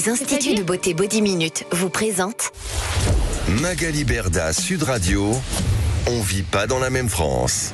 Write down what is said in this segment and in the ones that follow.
Les instituts de beauté Body Minute vous présentent Magali Berda, Sud Radio. On vit pas dans la même France.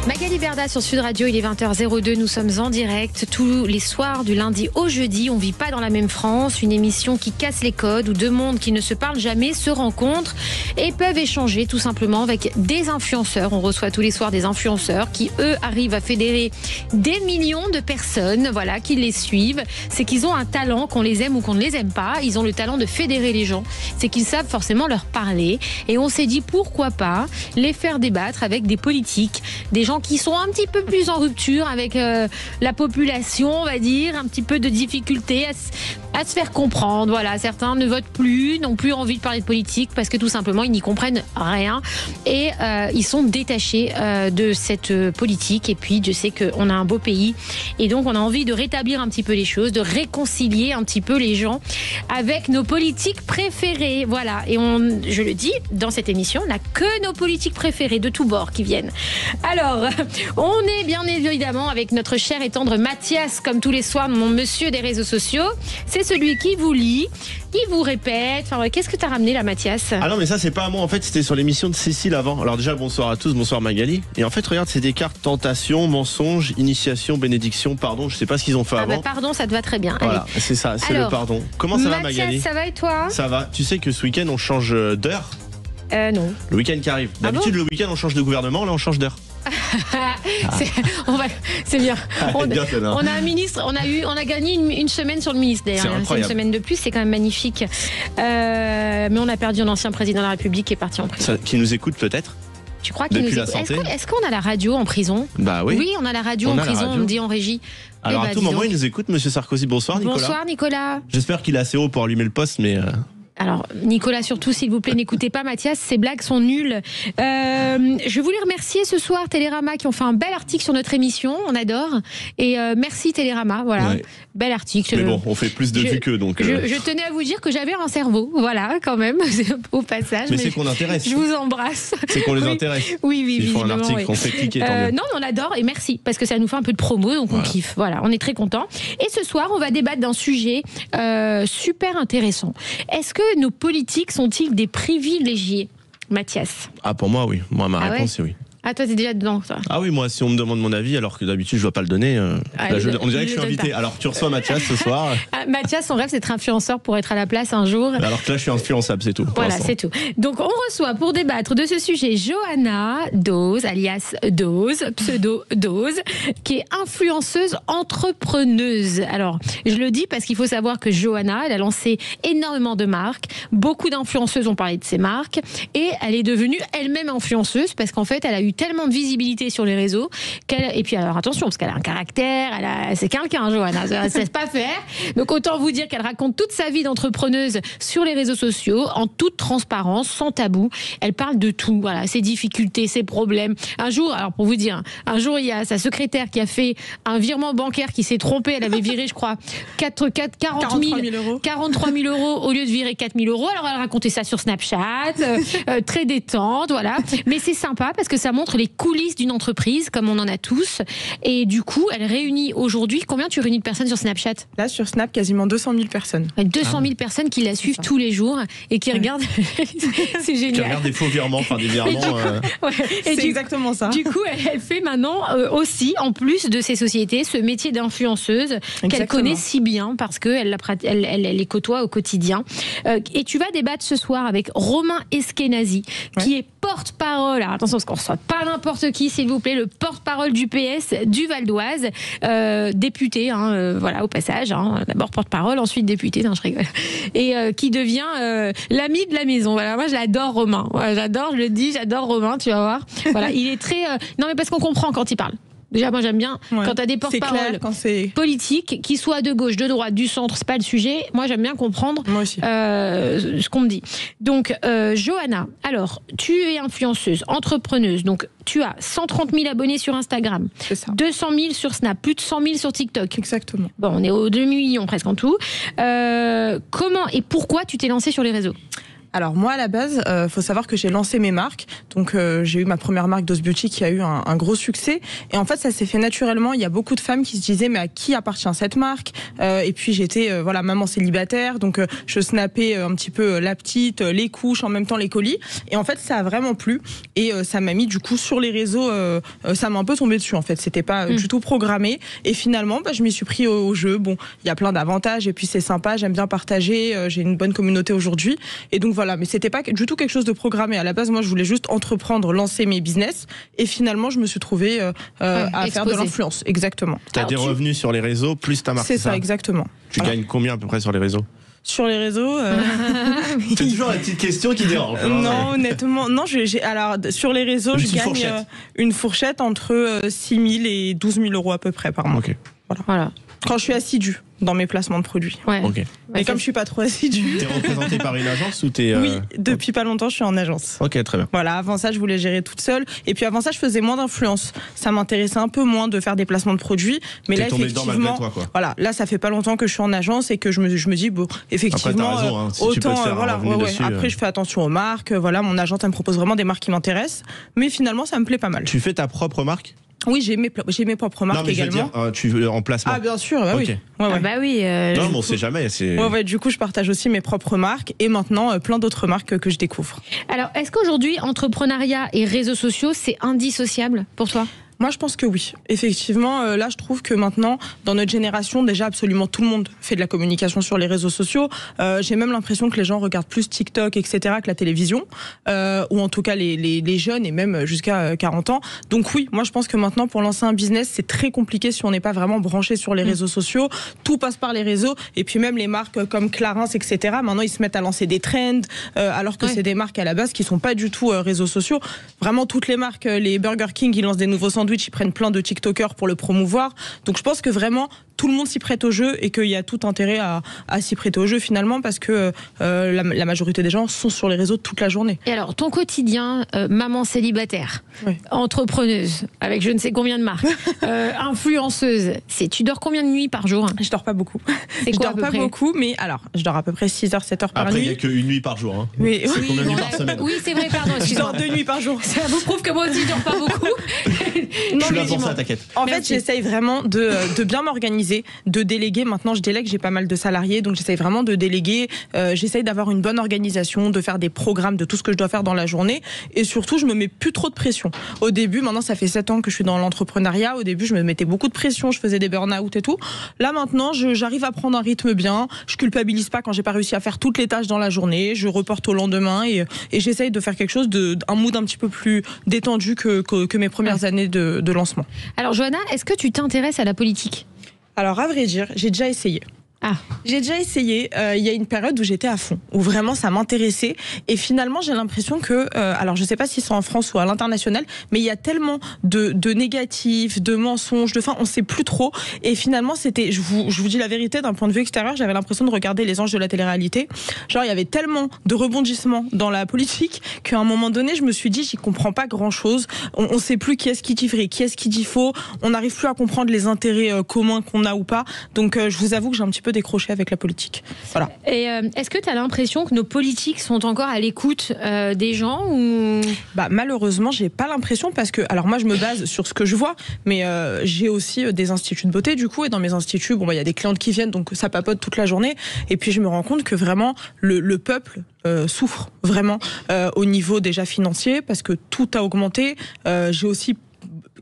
Magali Berda sur Sud Radio, il est 20h02, nous sommes en direct tous les soirs du lundi au jeudi. On vit pas dans la même France, une émission qui casse les codes où deux mondes qui ne se parlent jamais se rencontrent et peuvent échanger tout simplement avec des influenceurs. On reçoit tous les soirs des influenceurs qui, eux, arrivent à fédérer des millions de personnes, voilà, qui les suivent. C'est qu'ils ont un talent, qu'on les aime ou qu'on ne les aime pas. Ils ont le talent de fédérer les gens. C'est qu'ils savent forcément leur parler. Et on s'est dit, pourquoi pas les faire débattre avec des politiques, des gens qui sont un petit peu plus en rupture avec la population, on va dire, un petit peu de difficulté à se faire comprendre. Voilà, certains ne votent plus, n'ont plus envie de parler de politique parce que tout simplement ils n'y comprennent rien et ils sont détachés de cette politique. Et puis Dieu sait qu'on a un beau pays et donc on a envie de rétablir un petit peu les choses, de réconcilier un petit peu les gens avec nos politiques préférées. Voilà, et je le dis, dans cette émission, on n'a que nos politiques préférées de tous bords qui viennent. Alors, on est bien évidemment avec notre cher et tendre Mathias, comme tous les soirs, mon monsieur des réseaux sociaux. C'est celui qui vous lit, il vous répète. Enfin, qu'est-ce que t'as ramené là, Mathias ? Ah non, mais ça, c'est pas à moi. En fait, c'était sur l'émission de Cécile avant. Alors déjà, bonsoir à tous, bonsoir Magali. Et en fait, regarde, c'est des cartes tentation, mensonge, initiation, bénédiction, pardon. Je sais pas ce qu'ils ont fait avant. Pardon, ça te va très bien. Voilà, allez. c'est ça, c'est le pardon. Comment ça va, Magali ? Mathias, ça va et toi ? Ça va. Tu sais que ce week-end, on change d'heure ? Non. Le week-end qui arrive. D'habitude, le week-end, on change de gouvernement, là, on change d'heure. C'est bien. On bien fait, a un ministre, on a gagné une semaine sur le ministre d'ailleurs. C'est une semaine de plus, c'est quand même magnifique. Mais on a perdu un ancien président de la République qui est parti en prison. Qui nous écoute peut-être ? Tu crois qu'il nous écoute ? Est-ce qu'on a la radio en prison ? Bah oui. Oui, on a la radio en prison, on me dit en régie. Alors à tout moment, il nous écoute, monsieur Sarkozy. Bonsoir Nicolas. Bonsoir Nicolas. J'espère qu'il est assez haut pour allumer le poste, mais... Alors, Nicolas, surtout, s'il vous plaît, n'écoutez pas Mathias, ces blagues sont nulles. Je voulais remercier ce soir Télérama qui ont fait un bel article sur notre émission, on adore. Et merci Télérama, voilà, ouais. Bel article. Mais bon, on fait plus de vues qu'eux, donc... Je tenais à vous dire que j'avais un cerveau, voilà, quand même, au passage. Mais c'est qu'on intéresse. Je vous embrasse. C'est qu'on les intéresse. Oui, Ils font un article qu'on fait cliquer, tant mieux. Non, on adore et merci, parce que ça nous fait un peu de promo, donc on kiffe. Voilà, on est très contents. Et ce soir, on va débattre d'un sujet super intéressant. Est-ce que nos politiques sont-ils des privilégiés, Mathias ? Ah, pour moi, oui. Moi, ma réponse, c'est oui. Ah, toi, t'es déjà dedans, ça. Ah oui, moi, si on me demande mon avis, alors que d'habitude, je ne dois pas le donner, on dirait que je suis invité. Alors, tu reçois Mathias ce soir. Mathias, son rêve, c'est d'être influenceur pour être à la place un jour. Alors que là, je suis influençable, c'est tout. Voilà, c'est tout. Donc, on reçoit pour débattre de ce sujet Johanna Dose, alias Dose, pseudo Dose, qui est influenceuse entrepreneuse. Alors, je le dis parce qu'il faut savoir que Johanna, elle a lancé énormément de marques. Beaucoup d'influenceuses ont parlé de ces marques. Et elle est devenue elle-même influenceuse parce qu'en fait, elle a eu tellement de visibilité sur les réseaux et puis alors attention parce qu'elle a un caractère, c'est quelqu'un, Johanna, ça ne se laisse pas faire. Donc autant vous dire qu'elle raconte toute sa vie d'entrepreneuse sur les réseaux sociaux en toute transparence, sans tabou. Elle parle de tout, voilà, ses difficultés, ses problèmes. Un jour, alors pour vous dire, un jour il y a sa secrétaire qui a fait un virement bancaire qui s'est trompé, elle avait viré je crois 43 000 euros au lieu de virer 4 000 euros. Alors elle racontait ça sur Snapchat, très détente, voilà. Mais c'est sympa parce que ça montre les coulisses d'une entreprise, comme on en a tous. Et du coup, elle réunit aujourd'hui, combien tu réunis de personnes sur Snapchat ? Là, sur Snap, quasiment 200 000 personnes. 200 000 personnes qui la suivent tous les jours et qui regardent. C'est génial. Qui regardent des faux virements, enfin des virements. C'est exactement ça. Du coup, elle fait maintenant aussi, en plus de ces sociétés, ce métier d'influenceuse qu'elle connaît si bien parce qu'elle les côtoie au quotidien. Et tu vas débattre ce soir avec Romain Eskenazi, qui est porte-parole. Alors attention, parce qu'on ne reçoit pas n'importe qui, s'il vous plaît, le porte-parole du PS du Val d'Oise, député, voilà, au passage, d'abord porte-parole, ensuite député, non, je rigole, et qui devient l'ami de la maison. Voilà, moi je l'adore, Romain. Voilà, j'adore, je le dis, j'adore Romain, tu vas voir. Voilà, il est très, non mais parce qu'on comprend quand il parle. Déjà, moi, j'aime bien quand tu as des porte-paroles politiques, qui soient de gauche, de droite, du centre, c'est pas le sujet. Moi, j'aime bien comprendre ce qu'on me dit. Donc, Johanna, alors, tu es influenceuse, entrepreneuse, donc tu as 130 000 abonnés sur Instagram, 200 000 sur Snap, plus de 100 000 sur TikTok. Exactement. Bon, on est au demi-million presque en tout. Comment et pourquoi tu t'es lancée sur les réseaux ? Alors moi à la base, faut savoir que j'ai lancé mes marques. Donc j'ai eu ma première marque Dose Beauty qui a eu un gros succès. Et en fait ça s'est fait naturellement. Il y a beaucoup de femmes qui se disaient mais à qui appartient cette marque ? Et puis j'étais maman célibataire, donc je snappais un petit peu la petite, les couches, en même temps les colis. Et en fait ça a vraiment plu. Et ça m'a mis du coup sur les réseaux, ça m'a un peu tombé dessus en fait. C'était pas du tout programmé. Et finalement je m'y suis pris au jeu. Bon, il y a plein d'avantages et puis c'est sympa. J'aime bien partager. J'ai une bonne communauté aujourd'hui. Et donc voilà, mais c'était pas du tout quelque chose de programmé. À la base, moi, je voulais juste entreprendre, lancer mes business, et finalement, je me suis trouvée à faire de l'influence. Exactement. T'as des revenus sur les réseaux plus ta marque. C'est ça, exactement. Tu gagnes combien à peu près sur les réseaux ? Sur les réseaux, c'est toujours la petite question qui dérange. Non, honnêtement, non. Alors sur les réseaux, je gagne une fourchette entre 6 000 et 12 000 euros à peu près par mois. Ok. Voilà. Quand je suis assidue dans mes placements de produits. Ouais. Ok. Mais comme je suis pas trop assidue. T'es représentée par une agence ou t'es Oui, depuis pas longtemps, je suis en agence. Ok, très bien. Voilà, avant ça, je voulais gérer toute seule. Et puis avant ça, je faisais moins d'influence. Ça m'intéressait un peu moins de faire des placements de produits. Mais là, effectivement, voilà, là, ça fait pas longtemps que je suis en agence et que je me dis, bon, effectivement, après, t'as raison, si autant, tu peux voilà, dessus, après, je fais attention aux marques. Voilà, mon agence, elle me propose vraiment des marques qui m'intéressent. Mais finalement, ça me plaît pas mal. Tu fais ta propre marque ? Oui, j'ai mes propres marques également. Je veux dire, tu en placement. Ah, bien sûr, bah oui. Okay. Ah bah oui. Non, mais on sait jamais. Ouais, du coup, je partage aussi mes propres marques et maintenant plein d'autres marques que je découvre. Alors, est-ce qu'aujourd'hui, entrepreneuriat et réseaux sociaux, c'est indissociable pour toi ? Moi, je pense que oui. Effectivement, là, je trouve que maintenant, dans notre génération, déjà, absolument tout le monde fait de la communication sur les réseaux sociaux. J'ai même l'impression que les gens regardent plus TikTok, etc., que la télévision, ou en tout cas les jeunes, et même jusqu'à 40 ans. Donc oui, moi, je pense que maintenant, pour lancer un business, c'est très compliqué si on n'est pas vraiment branché sur les réseaux sociaux. Tout passe par les réseaux. Et puis même les marques comme Clarins, etc., maintenant, ils se mettent à lancer des trends, alors que c'est des marques à la base qui sont pas du tout réseaux sociaux. Vraiment, toutes les marques, les Burger King, ils lancent des nouveaux sandwichs, ils prennent plein de TikTokers pour le promouvoir. Donc je pense que vraiment tout le monde s'y prête au jeu et qu'il y a tout intérêt à s'y prêter au jeu finalement parce que la majorité des gens sont sur les réseaux toute la journée. Et alors ton quotidien, maman célibataire, entrepreneuse avec je ne sais combien de marques, influenceuse, tu dors combien de nuits par jour ? Je dors pas beaucoup. Je dors pas beaucoup, mais alors je dors à peu près 6 heures, 7 heures par nuit. Après il n'y a qu'une nuit par jour. Hein. Mais c'est combien de nuits par semaine ? Oui, c'est vrai, pardon. Je dors 2 nuits par jour. Ça vous prouve que moi aussi je dors pas beaucoup. Je suis là pour ça, t'inquiète. En fait, j'essaye vraiment de bien m'organiser, de déléguer. Maintenant, je délègue, j'ai pas mal de salariés, donc j'essaye vraiment de déléguer. J'essaye d'avoir une bonne organisation, de faire des programmes de tout ce que je dois faire dans la journée. Et surtout, je me mets plus trop de pression. Au début, maintenant, ça fait 7 ans que je suis dans l'entrepreneuriat. Au début, je me mettais beaucoup de pression, je faisais des burn-out et tout. Là, maintenant, j'arrive à prendre un rythme bien. Je culpabilise pas quand j'ai pas réussi à faire toutes les tâches dans la journée. Je reporte au lendemain et j'essaye de faire quelque chose un mood un petit peu plus détendu que mes premières années de lancement. Alors Johanna, est-ce que tu t'intéresses à la politique ? Alors à vrai dire, j'ai déjà essayé. J'ai déjà essayé, il y a une période où j'étais à fond, où vraiment ça m'intéressait et finalement j'ai l'impression que, alors je sais pas si c'est en France ou à l'international, mais il y a tellement de négatifs, de mensonges, on sait plus trop et finalement c'était, je vous dis la vérité d'un point de vue extérieur, j'avais l'impression de regarder les anges de la télé-réalité, genre il y avait tellement de rebondissements dans la politique qu'à un moment donné je me suis dit j'y comprends pas grand chose, on sait plus qui est-ce qui dit vrai, qui est-ce qui dit faux, on n'arrive plus à comprendre les intérêts communs qu'on a ou pas, donc je vous avoue que j'ai un petit peu décroché avec la politique. Voilà. Et est-ce que tu as l'impression que nos politiques sont encore à l'écoute des gens ou... Malheureusement, j'ai pas l'impression parce que, alors moi je me base sur ce que je vois, mais j'ai aussi des instituts de beauté du coup et dans mes instituts, il y a des clientes qui viennent donc ça papote toute la journée et puis je me rends compte que vraiment le peuple souffre vraiment au niveau déjà financier parce que tout a augmenté. J'ai aussi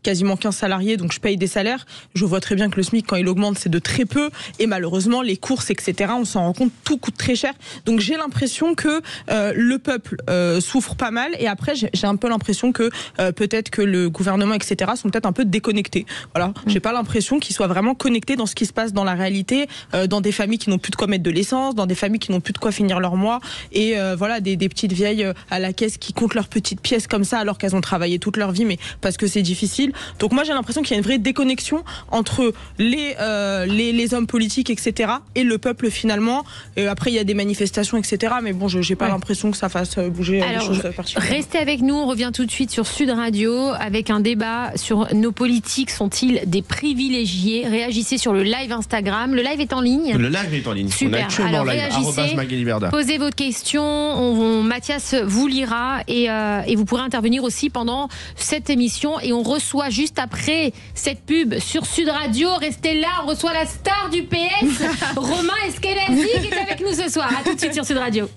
quasiment 15 salariés, donc je paye des salaires. Je vois très bien que le SMIC, quand il augmente, c'est de très peu. Et malheureusement, les courses, etc., on s'en rend compte, tout coûte très cher. Donc j'ai l'impression que le peuple souffre pas mal. Et après, j'ai un peu l'impression que peut-être que le gouvernement, etc., sont peut-être un peu déconnectés. Voilà. J'ai pas l'impression qu'ils soient vraiment connectés dans ce qui se passe dans la réalité, dans des familles qui n'ont plus de quoi mettre de l'essence, dans des familles qui n'ont plus de quoi finir leur mois. Et voilà, des petites vieilles à la caisse qui comptent leurs petites pièces comme ça alors qu'elles ont travaillé toute leur vie, mais parce que c'est difficile. difficile. Donc moi j'ai l'impression qu'il y a une vraie déconnexion entre les hommes politiques, etc. et le peuple finalement. Et après il y a des manifestations, etc. Mais bon, j'ai pas l'impression que ça fasse bouger les choses particulièrement. Restez avec nous, on revient tout de suite sur Sud Radio avec un débat sur nos politiques sont-ils des privilégiés. Réagissez sur le live Instagram. Le live est en ligne. Le live est en ligne. Super. On est actuellement Alors, live. réagissez, Magali Berda. posez vos questions. Mathias vous lira et vous pourrez intervenir aussi pendant cette émission. Et on reçoit juste après cette pub sur Sud Radio. Restez là, on reçoit la star du PS, Romain Eskenazi, qui est avec nous ce soir. À tout de suite sur Sud Radio.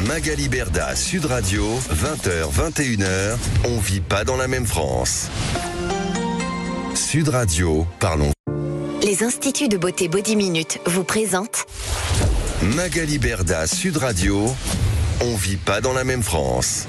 Magali Berda, Sud Radio, 20h, 21h, on vit pas dans la même France. Sud Radio, parlons. Les instituts de beauté Body Minute vous présentent Magali Berda, Sud Radio, on vit pas dans la même France.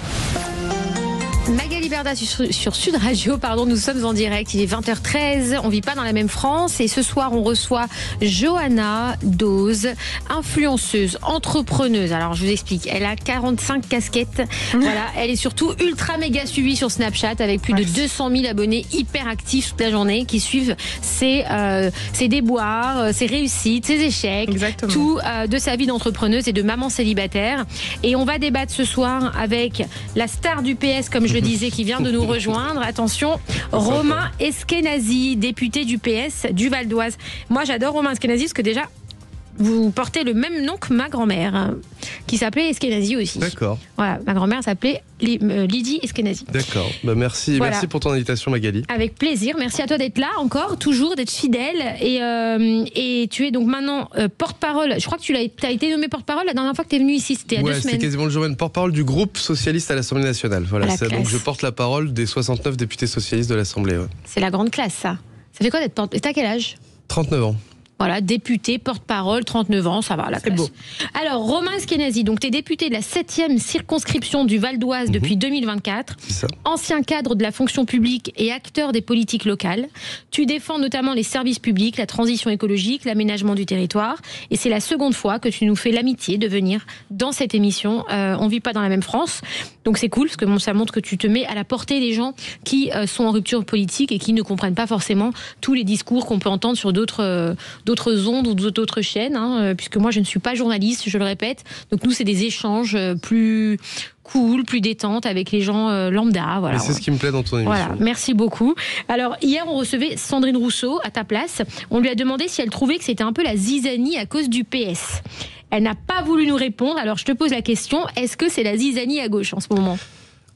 Magali Berda sur Sud Radio, nous sommes en direct, il est 20h13, on vit pas dans la même France et ce soir on reçoit Johanna Dose, influenceuse, entrepreneuse. Alors je vous explique, elle a 45 casquettes, voilà, elle est surtout ultra méga suivie sur Snapchat avec plus de 200 000 abonnés hyper actifs toute la journée qui suivent ses déboires, ses réussites, ses échecs, exactement, tout de sa vie d'entrepreneuse et de maman célibataire. Et on va débattre ce soir avec la star du PS, comme je le disais, qui vient de nous rejoindre. Attention, Romain Eskenazi, député du PS du Val d'Oise. Moi, j'adore Romain Eskenazi parce que déjà, vous portez le même nom que ma grand-mère, qui s'appelait Eskenazi aussi. D'accord. Voilà, ma grand-mère s'appelait Lydie Eskenazi. D'accord. Merci, voilà. Merci pour ton invitation, Magali. Avec plaisir. Merci à toi d'être là encore, toujours d'être fidèle. Et tu es donc maintenant porte-parole. Je crois que tu as été nommé porte-parole la dernière fois que tu es venu ici. C'était il y a 2 semaines. C'était quasiment le jour même. Porte-parole du groupe socialiste à l'Assemblée nationale. Voilà. Donc je porte la parole des 69 députés socialistes de l'Assemblée. Ouais. C'est la grande classe, ça. Ça fait quoi d'être porte-parole ? Et t'as quel âge ? 39 ans. Voilà, député, porte-parole, 39 ans, ça va, la classe. C'est beau. Alors, Romain Eskenazi, donc tu es député de la 7e circonscription du Val d'Oise depuis 2024. C'est ça. Ancien cadre de la fonction publique et acteur des politiques locales. Tu défends notamment les services publics, la transition écologique, l'aménagement du territoire. Et c'est la seconde fois que tu nous fais l'amitié de venir dans cette émission. On vit pas dans la même France. Donc c'est cool, parce que ça montre que tu te mets à la portée des gens qui sont en rupture politique et qui ne comprennent pas forcément tous les discours qu'on peut entendre sur d'autres ondes ou d'autres chaînes, puisque moi je ne suis pas journaliste, je le répète. Donc nous c'est des échanges plus cool, plus détente avec les gens lambda. Voilà. Mais c'est ce qui me plaît dans ton émission. Voilà, merci beaucoup. Alors hier on recevait Sandrine Rousseau à ta place. On lui a demandé si elle trouvait que c'était un peu la zizanie à cause du PS. Elle n'a pas voulu nous répondre, alors je te pose la question, est-ce que c'est la zizanie à gauche en ce moment ?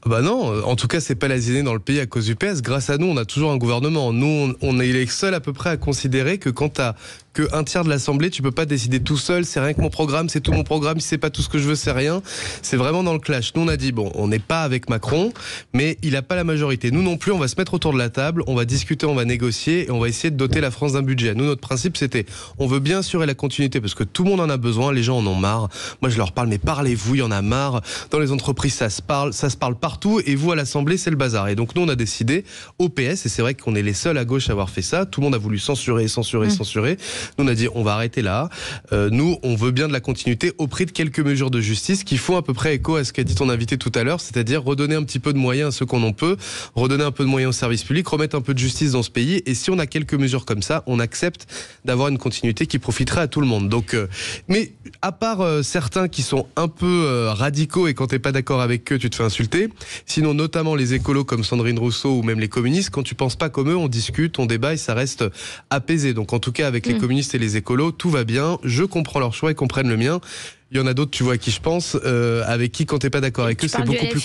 Bah non, en tout cas c'est pas la zizanie dans le pays à cause du PS. Grâce à nous on a toujours un gouvernement. Nous on est les seuls à peu près à considérer que quand t'as que un tiers de l'Assemblée, tu peux pas décider tout seul, c'est rien que mon programme, c'est tout mon programme, si c'est pas tout ce que je veux, c'est rien. C'est vraiment dans le clash. Nous on a dit bon, on n'est pas avec Macron, mais il a pas la majorité. Nous non plus, on va se mettre autour de la table, on va discuter, on va négocier et on va essayer de doter la France d'un budget. Nous notre principe c'était, on veut bien assurer la continuité parce que tout le monde en a besoin, les gens en ont marre. Moi je leur parle, mais parlez-vous, il y en a marre. Dans les entreprises ça se parle partout et vous à l'Assemblée c'est le bazar. Et donc nous on a décidé au PS, et c'est vrai qu'on est les seuls à gauche à avoir fait ça, tout le monde a voulu censurer. Nous on a dit on va arrêter là. Nous on veut bien de la continuité au prix de quelques mesures de justice qui font à peu près écho à ce qu'a dit ton invité tout à l'heure, c'est-à-dire redonner un petit peu de moyens à ceux qu'on en peut, redonner un peu de moyens aux services publics, remettre un peu de justice dans ce pays. Et si on a quelques mesures comme ça, on accepte d'avoir une continuité qui profiterait à tout le monde. Donc, mais à part certains qui sont un peu radicaux et quand t'es pas d'accord avec eux, tu te fais insulter. Sinon, notamment les écolos comme Sandrine Rousseau ou même les communistes, quand tu penses pas comme eux, on discute, on débat et ça reste apaisé. Donc en tout cas avec les communistes et les écolos, tout va bien. Je comprends leur choix, ils comprennent le mien. Il y en a d'autres, tu vois, à qui je pense, avec qui, quand t'es pas d'accord avec eux, c'est beaucoup plus,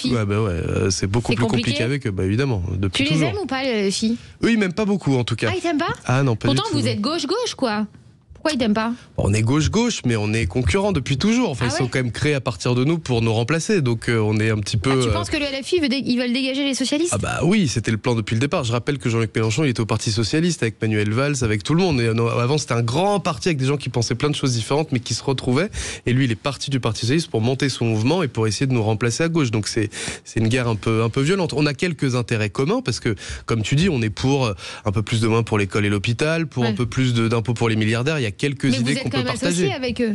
c'est beaucoup plus compliqué avec eux, évidemment. Depuis tu les toujours. Aimes ou pas, les filles ? Eux, ils m'aiment pas beaucoup, en tout cas. Ah, ils t'aiment pas ? Ah non, pas Pourtant, du tout. vous êtes gauche-gauche, quoi. Pourquoi ils t'aiment pas ? On est gauche-gauche, mais on est concurrents depuis toujours. Enfin, ils sont quand même créés à partir de nous pour nous remplacer. Donc, on est un petit peu... tu penses que le LFI, ils veulent dégager les socialistes ? Ah bah oui, c'était le plan depuis le départ. Je rappelle que Jean-Luc Mélenchon, il était au Parti Socialiste avec Manuel Valls, avec tout le monde. Et avant, c'était un grand parti avec des gens qui pensaient plein de choses différentes, mais qui se retrouvaient. Et lui, il est parti du Parti Socialiste pour monter son mouvement et pour essayer de nous remplacer à gauche. Donc, c'est une guerre un peu violente. On a quelques intérêts communs parce que, comme tu dis, on est pour un peu plus de moins pour l'école et l'hôpital, pour un peu plus d'impôts pour les milliardaires. Il y a quelques idées qu'on peut partager. Avec eux.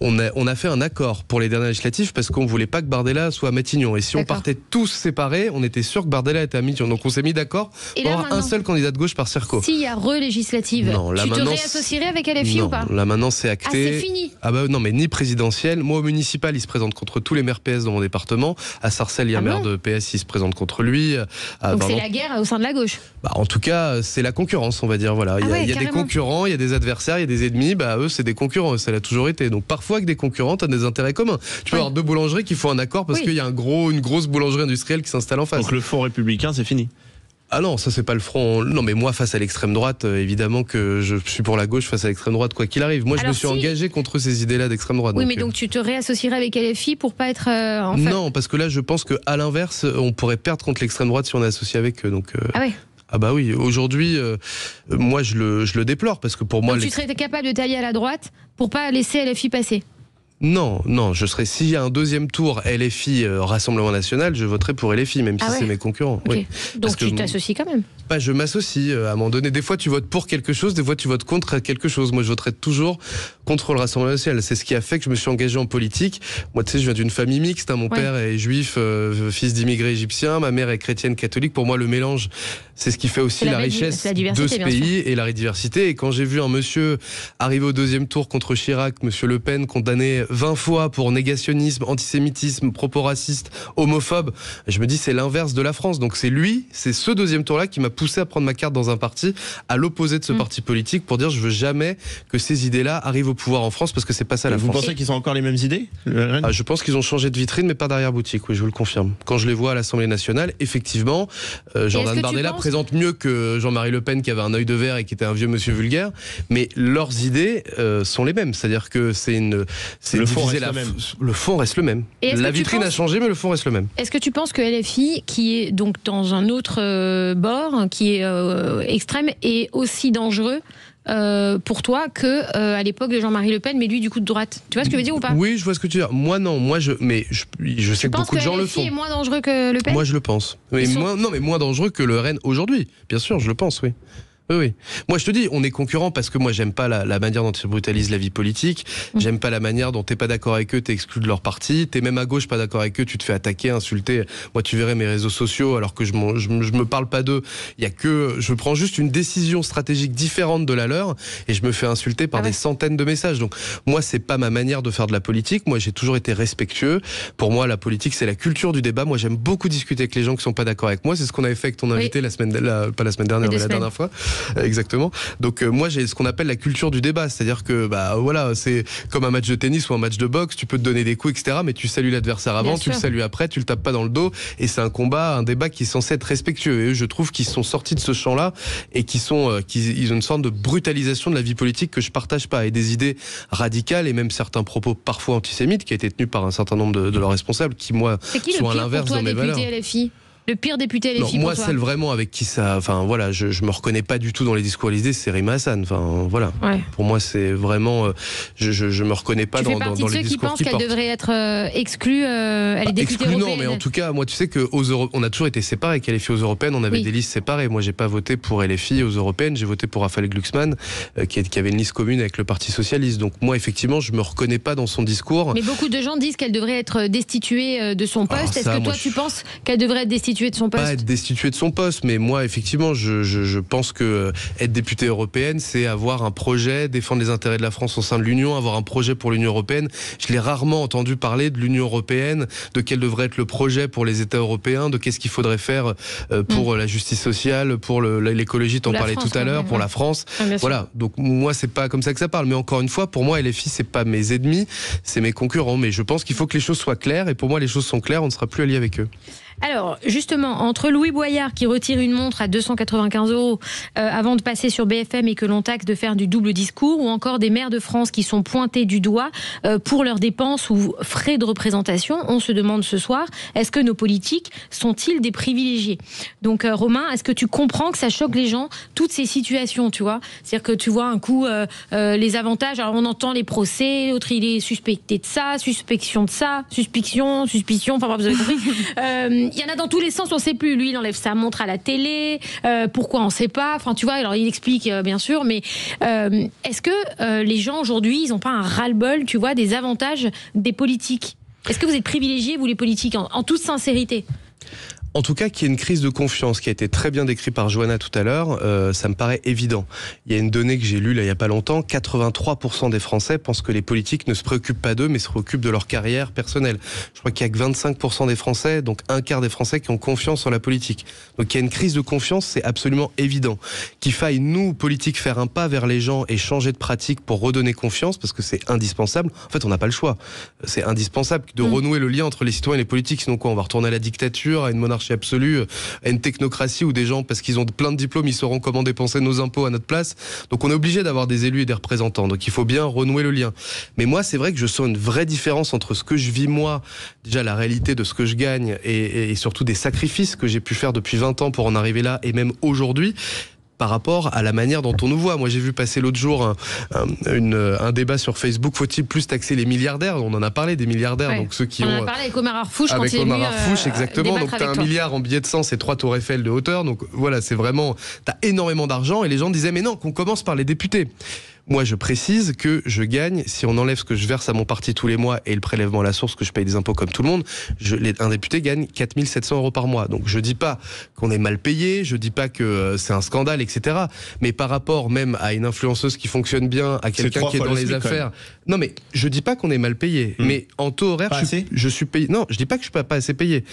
on a fait un accord pour les dernières législatives parce qu'on voulait pas que Bardella soit à Matignon. Et si on partait tous séparés, on était sûr que Bardella était à Matignon. Donc on s'est mis d'accord pour avoir un seul candidat de gauche par circo. S'il y a législative, tu te réassocierais avec LFI ou pas? Là maintenant c'est acté. Ah, c'est fini. Ah bah non, mais ni présidentiel. Moi au municipal, il se présente contre tous les maires PS dans mon département. À Sarcelles, il y a un maire de PS, il se présente contre lui. Donc c'est la guerre au sein de la gauche. En tout cas, c'est la concurrence, on va dire. Voilà, il y a des concurrents, il y a des adversaires, il y a des ennemis. Eux, c'est des concurrents. Ça l'a toujours été. Donc parfois avec des concurrents, tu as des intérêts communs. Tu peux avoir deux boulangeries qui font un accord parce qu'il y a une grosse boulangerie industrielle qui s'installe en face. Donc le front républicain, c'est fini. Ah non, ça c'est pas le front. Non, mais moi face à l'extrême droite, évidemment que je suis pour la gauche face à l'extrême droite quoi qu'il arrive. Moi je me suis engagé contre ces idées-là d'extrême droite. Oui, mais donc tu te réassocierais avec LFI pour pas être en fait... Non, parce que là je pense que à l'inverse, on pourrait perdre contre l'extrême droite si on est associé avec eux. Donc Ah ouais. Ah bah oui, aujourd'hui, moi je le déplore parce que pour moi... Donc tu serais capable de t'allier à la droite pour pas laisser LFI passer? Non, je serais, s'il y a un deuxième tour LFI Rassemblement National, je voterai pour LFI, même si c'est mes concurrents. Okay. Oui. Donc tu t'associes quand même? Je m'associe à un moment donné. Des fois tu votes pour quelque chose, des fois tu votes contre quelque chose. Moi je voterai toujours contre le Rassemblement National. C'est ce qui a fait que je me suis engagé en politique. Moi tu sais, je viens d'une famille mixte. Mon père est juif, fils d'immigrés égyptiens. Ma mère est chrétienne catholique. Pour moi le mélange, c'est ce qui fait aussi la richesse de ce pays et la diversité. Et quand j'ai vu un monsieur arriver au deuxième tour contre Chirac, monsieur Le Pen, condamné 20 fois pour négationnisme, antisémitisme, propos racistes, homophobes, je me dis c'est l'inverse de la France. Donc c'est ce deuxième tour-là qui m'a poussé à prendre ma carte dans un parti à l'opposé de ce parti politique pour dire je veux jamais que ces idées-là arrivent au pouvoir en France parce que c'est pas ça la France. Vous pensez qu'ils ont encore les mêmes idées? Je pense qu'ils ont changé de vitrine mais pas d'arrière-boutique, oui je vous le confirme. Quand je les vois à l'Assemblée nationale, effectivement, Jordan Bardella présente mieux que Jean-Marie Le Pen qui avait un œil de verre et qui était un vieux monsieur vulgaire, mais leurs idées sont les mêmes, c'est-à-dire que le fond reste le même. La vitrine a changé mais le fond reste le même. Est-ce que tu penses que LFI, qui est donc dans un autre bord, qui est extrême, est aussi dangereux pour toi que à l'époque de Jean-Marie Le Pen, mais lui du coup de droite? Tu vois ce que je veux dire ou pas? Oui, je vois ce que tu veux dire. Moi non, je sais que beaucoup de gens le font. Tu penses que LFI est moins dangereux que Le Pen? Moi je le pense. Mais moins dangereux que le RN aujourd'hui. Bien sûr, je le pense, oui. Oui. Moi je te dis, on est concurrents parce que moi j'aime pas la manière dont ils brutalisent la vie politique, j'aime pas la manière dont t'es pas d'accord avec eux, t'es exclu de leur parti, t'es même à gauche pas d'accord avec eux, tu te fais attaquer, insulter. Moi tu verrais mes réseaux sociaux alors que je me parle pas d'eux, je prends juste une décision stratégique différente de la leur et je me fais insulter par des centaines de messages. Donc moi c'est pas ma manière de faire de la politique, moi j'ai toujours été respectueux. Pour moi la politique c'est la culture du débat, moi j'aime beaucoup discuter avec les gens qui sont pas d'accord avec moi, c'est ce qu'on avait fait avec ton invité pas la semaine dernière mais la dernière fois. Exactement. Donc moi j'ai ce qu'on appelle la culture du débat, c'est-à-dire que c'est comme un match de tennis ou un match de boxe, tu peux te donner des coups etc. mais tu salues l'adversaire avant, tu le salues après, tu le tapes pas dans le dos et c'est un débat qui est censé être respectueux. Et eux je trouve qu'ils sont sortis de ce champ-là et qu'ils ont une sorte de brutalisation de la vie politique que je partage pas et des idées radicales et même certains propos parfois antisémites qui a été tenus par un certain nombre de leurs responsables qui moi sont à l'inverse dans mes valeurs. LFI le pire député LFI moi, celle vraiment avec qui ça... Enfin, voilà, je me reconnais pas du tout dans les discours Élysée, c'est Rima Hassan. Enfin, voilà. Ouais. Pour moi, c'est vraiment... je me reconnais pas dans les discours ceux qui pensent qu'elle devrait être exclue, elle est députée européenne. Non, mais en tout cas, moi, tu sais on a toujours été séparés avec LFI aux européennes, on avait des listes séparées. Moi, j'ai pas voté pour LFI aux européennes, j'ai voté pour Raphaël Glucksmann, qui avait une liste commune avec le Parti Socialiste. Donc, moi, effectivement, je me reconnais pas dans son discours. Mais beaucoup de gens disent qu'elle devrait être destituée de son poste. Est-ce que toi, tu penses qu'elle devrait être destituée de son poste? Pas être destituée de son poste, mais moi, effectivement, je pense que être députée européenne, c'est avoir un projet, défendre les intérêts de la France au sein de l'Union, avoir un projet pour l'Union européenne. Je l'ai rarement entendu parler de l'Union européenne, de quel devrait être le projet pour les États européens, de qu'est-ce qu'il faudrait faire pour la justice sociale, pour l'écologie, t'en parlais tout à l'heure, pour la France. Voilà. Donc moi, c'est pas comme ça que ça parle. Mais encore une fois, pour moi, LFI, c'est pas mes ennemis, c'est mes concurrents. Mais je pense qu'il faut que les choses soient claires. Et pour moi, les choses sont claires, on ne sera plus alliés avec eux. Alors, justement, entre Louis Boyard qui retire une montre à 295 € avant de passer sur BFM et que l'on taxe de faire du double discours, ou encore des maires de France qui sont pointés du doigt pour leurs dépenses ou frais de représentation, on se demande ce soir, est-ce que nos politiques sont-ils des privilégiés? Donc, Romain, est-ce que tu comprends que ça choque les gens, toutes ces situations, tu vois? C'est-à-dire que tu vois un coup les avantages, alors on entend les procès, l'autre il est suspecté de ça, suspicion de ça, suspicion, enfin vous avez compris. il y en a dans tous les sens, on ne sait plus. Lui, il enlève sa montre à la télé. Pourquoi, on ne sait pas. Enfin, tu vois, alors il explique, bien sûr. Mais est-ce que les gens, aujourd'hui, ils n'ont pas un ras-le-bol, tu vois, des avantages des politiques ? Est-ce que vous êtes privilégiés, vous, les politiques, en toute sincérité ? En tout cas, qu'il y ait une crise de confiance qui a été très bien décrite par Johanna tout à l'heure, ça me paraît évident. Il y a une donnée que j'ai lue là, il n'y a pas longtemps, 83% des Français pensent que les politiques ne se préoccupent pas d'eux, mais se préoccupent de leur carrière personnelle. Je crois qu'il n'y a que 25% des Français, donc un quart des Français qui ont confiance en la politique. Donc il y a une crise de confiance, c'est absolument évident. Qu'il faille, nous, politiques, faire un pas vers les gens et changer de pratique pour redonner confiance, parce que c'est indispensable. En fait, on n'a pas le choix. C'est indispensable de renouer le lien entre les citoyens et les politiques, sinon quoi, on va retourner à la dictature, à une monarchie absolue, à une technocratie où des gens, parce qu'ils ont plein de diplômes, ils sauront comment dépenser nos impôts à notre place. Donc on est obligé d'avoir des élus et des représentants. Donc il faut bien renouer le lien. Mais moi, c'est vrai que je sens une vraie différence entre ce que je vis moi, déjà la réalité de ce que je gagne et surtout des sacrifices que j'ai pu faire depuis 20 ans pour en arriver là et même aujourd'hui, par rapport à la manière dont on nous voit. Moi, j'ai vu passer l'autre jour un débat sur Facebook. Faut-il plus taxer les milliardaires ? On en a parlé des milliardaires, ouais. Donc ceux qui on ont... en a parlé avec Omar Harfouch. Avec Omar Harfouch, débattre exactement. Donc t'as 1 milliard en billets de 100, c'est 3 tours Eiffel de hauteur. Donc voilà, c'est vraiment... T'as énormément d'argent et les gens disaient, mais non, qu'on commence par les députés. Moi, je précise que je gagne, si on enlève ce que je verse à mon parti tous les mois et le prélèvement à la source, que je paye des impôts comme tout le monde, un député gagne 4 700 € par mois. Donc je dis pas qu'on est mal payé, je dis pas que c'est un scandale, etc. Mais par rapport même à une influenceuse qui fonctionne bien, à quelqu'un qui est dans les affaires... Non mais je dis pas qu'on est mal payé, mais en taux horaire, je suis payé... Non, je dis pas que je suis pas assez payé.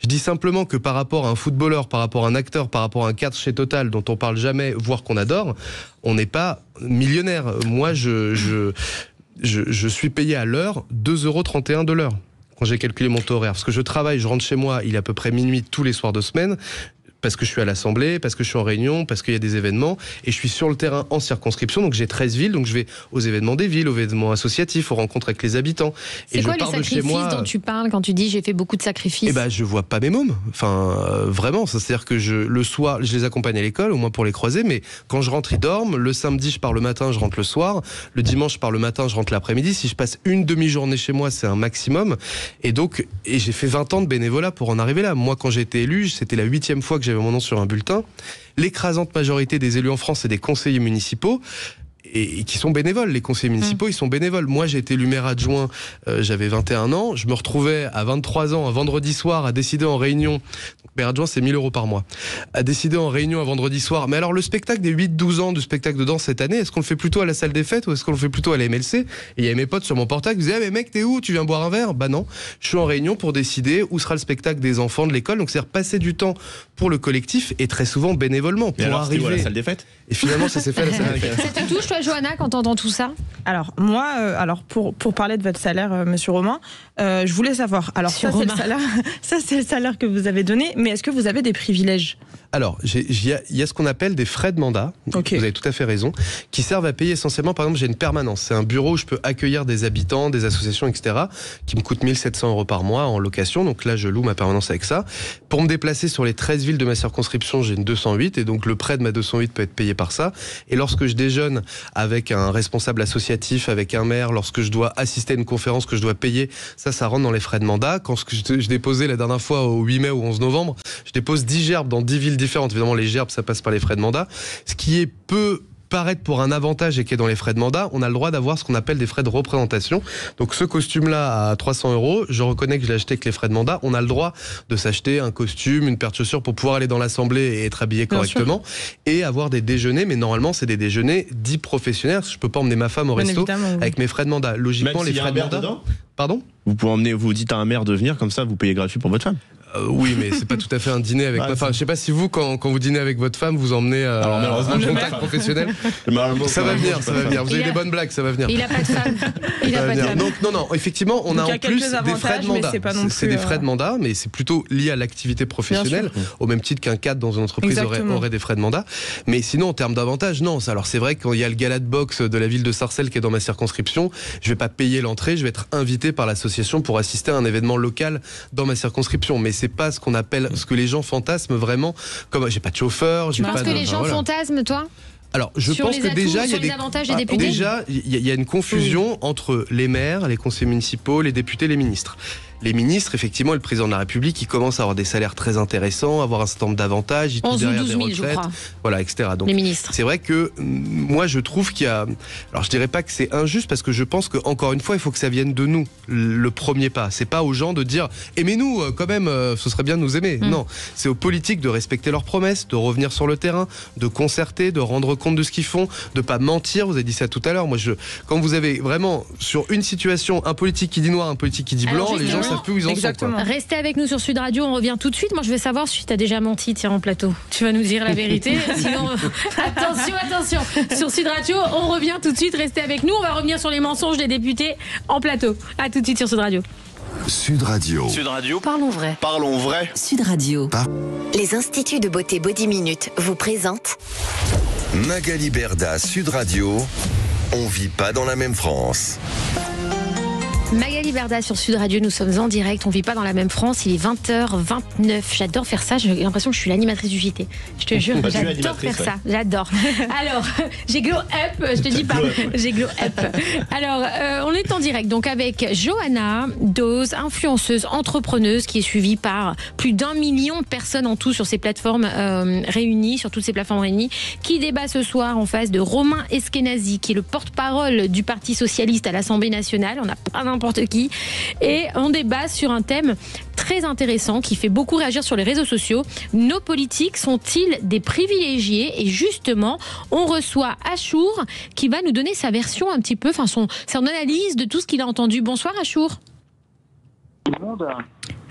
Je dis simplement que par rapport à un footballeur, par rapport à un acteur, par rapport à un cadre chez Total dont on parle jamais, voire qu'on adore, on n'est pas millionnaire. Moi, je suis payé à l'heure 2,31 € de l'heure quand j'ai calculé mon taux horaire. Parce que je travaille, je rentre chez moi, il est à peu près minuit tous les soirs de semaine. Parce que je suis à l'Assemblée, parce que je suis en réunion, parce qu'il y a des événements, et je suis sur le terrain en circonscription, donc j'ai 13 villes, donc je vais aux événements des villes, aux événements associatifs, aux rencontres avec les habitants. C'est quoi les sacrifices dont tu parles quand tu dis j'ai fait beaucoup de sacrifices ? Eh ben, je vois pas mes mômes. Enfin, vraiment, c'est-à-dire que le soir, je les accompagne à l'école, au moins pour les croiser, mais quand je rentre, ils dorment. Le samedi, je pars le matin, je rentre le soir. Le dimanche, je pars le matin, je rentre l'après-midi. Si je passe une demi-journée chez moi, c'est un maximum. Et j'ai fait 20 ans de bénévolat pour en arriver là. Moi, quand j'ai été élu, c'était la 8e fois que j'avais mon nom sur un bulletin. L'écrasante majorité des élus en France, c'est des conseillers municipaux. Et qui sont bénévoles. Les conseillers municipaux, ils sont bénévoles. Moi, j'ai été élu maire adjoint, j'avais 21 ans. Je me retrouvais à 23 ans, un vendredi soir, à décider en réunion. Donc, maire adjoint, c'est 1 000 € par mois. À décider en réunion un vendredi soir. Mais alors, le spectacle des 8-12 ans du spectacle de danse cette année, est-ce qu'on le fait plutôt à la salle des fêtes ou est-ce qu'on le fait plutôt à la MLC ? Et il y avait mes potes sur mon portable qui disaient, ah, mais mec, t'es où ? Tu viens boire un verre ? Bah non. Je suis en réunion pour décider où sera le spectacle des enfants de l'école. Donc, c'est-à-dire passer du temps pour le collectif et très souvent bénévolement. Pour arriver à la salle des fêtes ? Et finalement, ça s'est fait à la salle des fêtes. Ça te touche, toi, Johanna, quand t'entends tout ça ? Alors, moi, pour parler de votre salaire, monsieur Romain, je voulais savoir. Alors, ça, c'est le salaire que vous avez donné, mais est-ce que vous avez des privilèges ? Alors, il y a ce qu'on appelle des frais de mandat, okay. Vous avez tout à fait raison, qui servent à payer essentiellement, par exemple, j'ai une permanence, c'est un bureau où je peux accueillir des habitants, des associations, etc., qui me coûte 1 700 € par mois en location, donc là je loue ma permanence avec ça. Pour me déplacer sur les 13 villes de ma circonscription, j'ai une 208, et donc le prêt de ma 208 peut être payé par ça, et lorsque je déjeune avec un responsable associatif, avec un maire, lorsque je dois assister à une conférence que je dois payer, ça rentre dans les frais de mandat. Quand je déposais la dernière fois au 8 mai ou 11 novembre, je dépose 10 gerbes dans 10 villes différentes. Évidemment, les gerbes, ça passe par les frais de mandat. Ce qui peut paraître pour un avantage et qui est dans les frais de mandat, on a le droit d'avoir ce qu'on appelle des frais de représentation. Donc ce costume-là à 300 €, je reconnais que je l'ai acheté avec les frais de mandat. On a le droit de s'acheter un costume, une paire de chaussures pour pouvoir aller dans l'assemblée et être habillé correctement et avoir des déjeuners. Mais normalement, c'est des déjeuners dits professionnels. Je peux pas emmener ma femme au resto avec mes frais de mandat. Logiquement, les frais de mandat. Pardon ? Vous pouvez emmener, vous dites à un maire de venir, comme ça vous payez gratuit pour votre femme. Oui, mais c'est pas tout à fait un dîner avec ma femme. Je sais pas si vous, quand vous dînez avec votre femme, vous emmenez un contact professionnel. Ça va venir, ça va venir. Vous avez des bonnes blagues, ça va venir. Il a pas de femme. Donc, non, effectivement, on a en plus des frais de mandat. C'est des frais de mandat, mais c'est plutôt lié à l'activité professionnelle, au même titre qu'un cadre dans une entreprise aurait des frais de mandat. Mais sinon, en termes d'avantages, non. Alors, c'est vrai que quand il y a le gala de boxe de la ville de Sarcelles qui est dans ma circonscription, je vais pas payer l'entrée, je vais être invité par l'association pour assister à un événement local dans ma circonscription. Mais c'est pas ce qu'on appelle, ce que les gens fantasment vraiment, comme j'ai pas de chauffeur, j'ai pas de... Tu penses que les gens fantasment, toi ? Alors, je pense que déjà, il y a des avantages des députés. Déjà, il y a une confusion entre les maires, les conseillers municipaux, les députés, les ministres. les ministres, effectivement, et le président de la République, ils commencent à avoir des salaires très intéressants, avoir un certain nombre d'avantages, ils touchent derrière des retraites, voilà, etc. Donc, les ministres. C'est vrai que moi, je trouve qu'il y a... Alors, je dirais pas que c'est injuste, parce que je pense qu'encore une fois, il faut que ça vienne de nous, le premier pas. C'est pas aux gens de dire « aimez-nous, quand même, ce serait bien de nous aimer ». Non, c'est aux politiques de respecter leurs promesses, de revenir sur le terrain, de concerter, de rendre compte de ce qu'ils font, de pas mentir. Vous avez dit ça tout à l'heure. Moi, quand vous avez vraiment, sur une situation, un politique qui dit noir, un politique qui dit blanc, les gens savent plus où ils en sont. Quoi. Restez avec nous sur Sud Radio, on revient tout de suite. Moi, je veux savoir si tu as déjà menti, tiens, en plateau. Tu vas nous dire la vérité. Sinon, attention. Sur Sud Radio, on revient tout de suite. Restez avec nous. On va revenir sur les mensonges des députés en plateau. À tout de suite sur Sud Radio. Sud Radio. Sud Radio. Parlons vrai. Parlons vrai. Sud Radio. Les instituts de beauté Body Minute vous présentent Magali Berda, Sud Radio. On vit pas dans la même France. Magali Berda sur Sud Radio, nous sommes en direct, on vit pas dans la même France, il est 20h29, j'adore faire ça, j'ai l'impression que je suis l'animatrice du JT, je te jure, j'adore faire ça, j'adore. Alors, j'ai glow up, je te dis pas, j'ai glow up. Alors, on est en direct donc avec Johanna Dose, influenceuse, entrepreneuse qui est suivie par plus d'1 million de personnes en tout sur ces plateformes réunies, sur toutes ces plateformes réunies, qui débat ce soir en face de Romain Eskenazi, qui est le porte-parole du Parti Socialiste à l'Assemblée Nationale, on n'a pas n'importe qui, et on débat sur un thème très intéressant qui fait beaucoup réagir sur les réseaux sociaux. Nos politiques sont-ils des privilégiés? Et justement, on reçoit Achour qui va nous donner sa version un petit peu, enfin son analyse de tout ce qu'il a entendu. Bonsoir Achour. Tout le monde.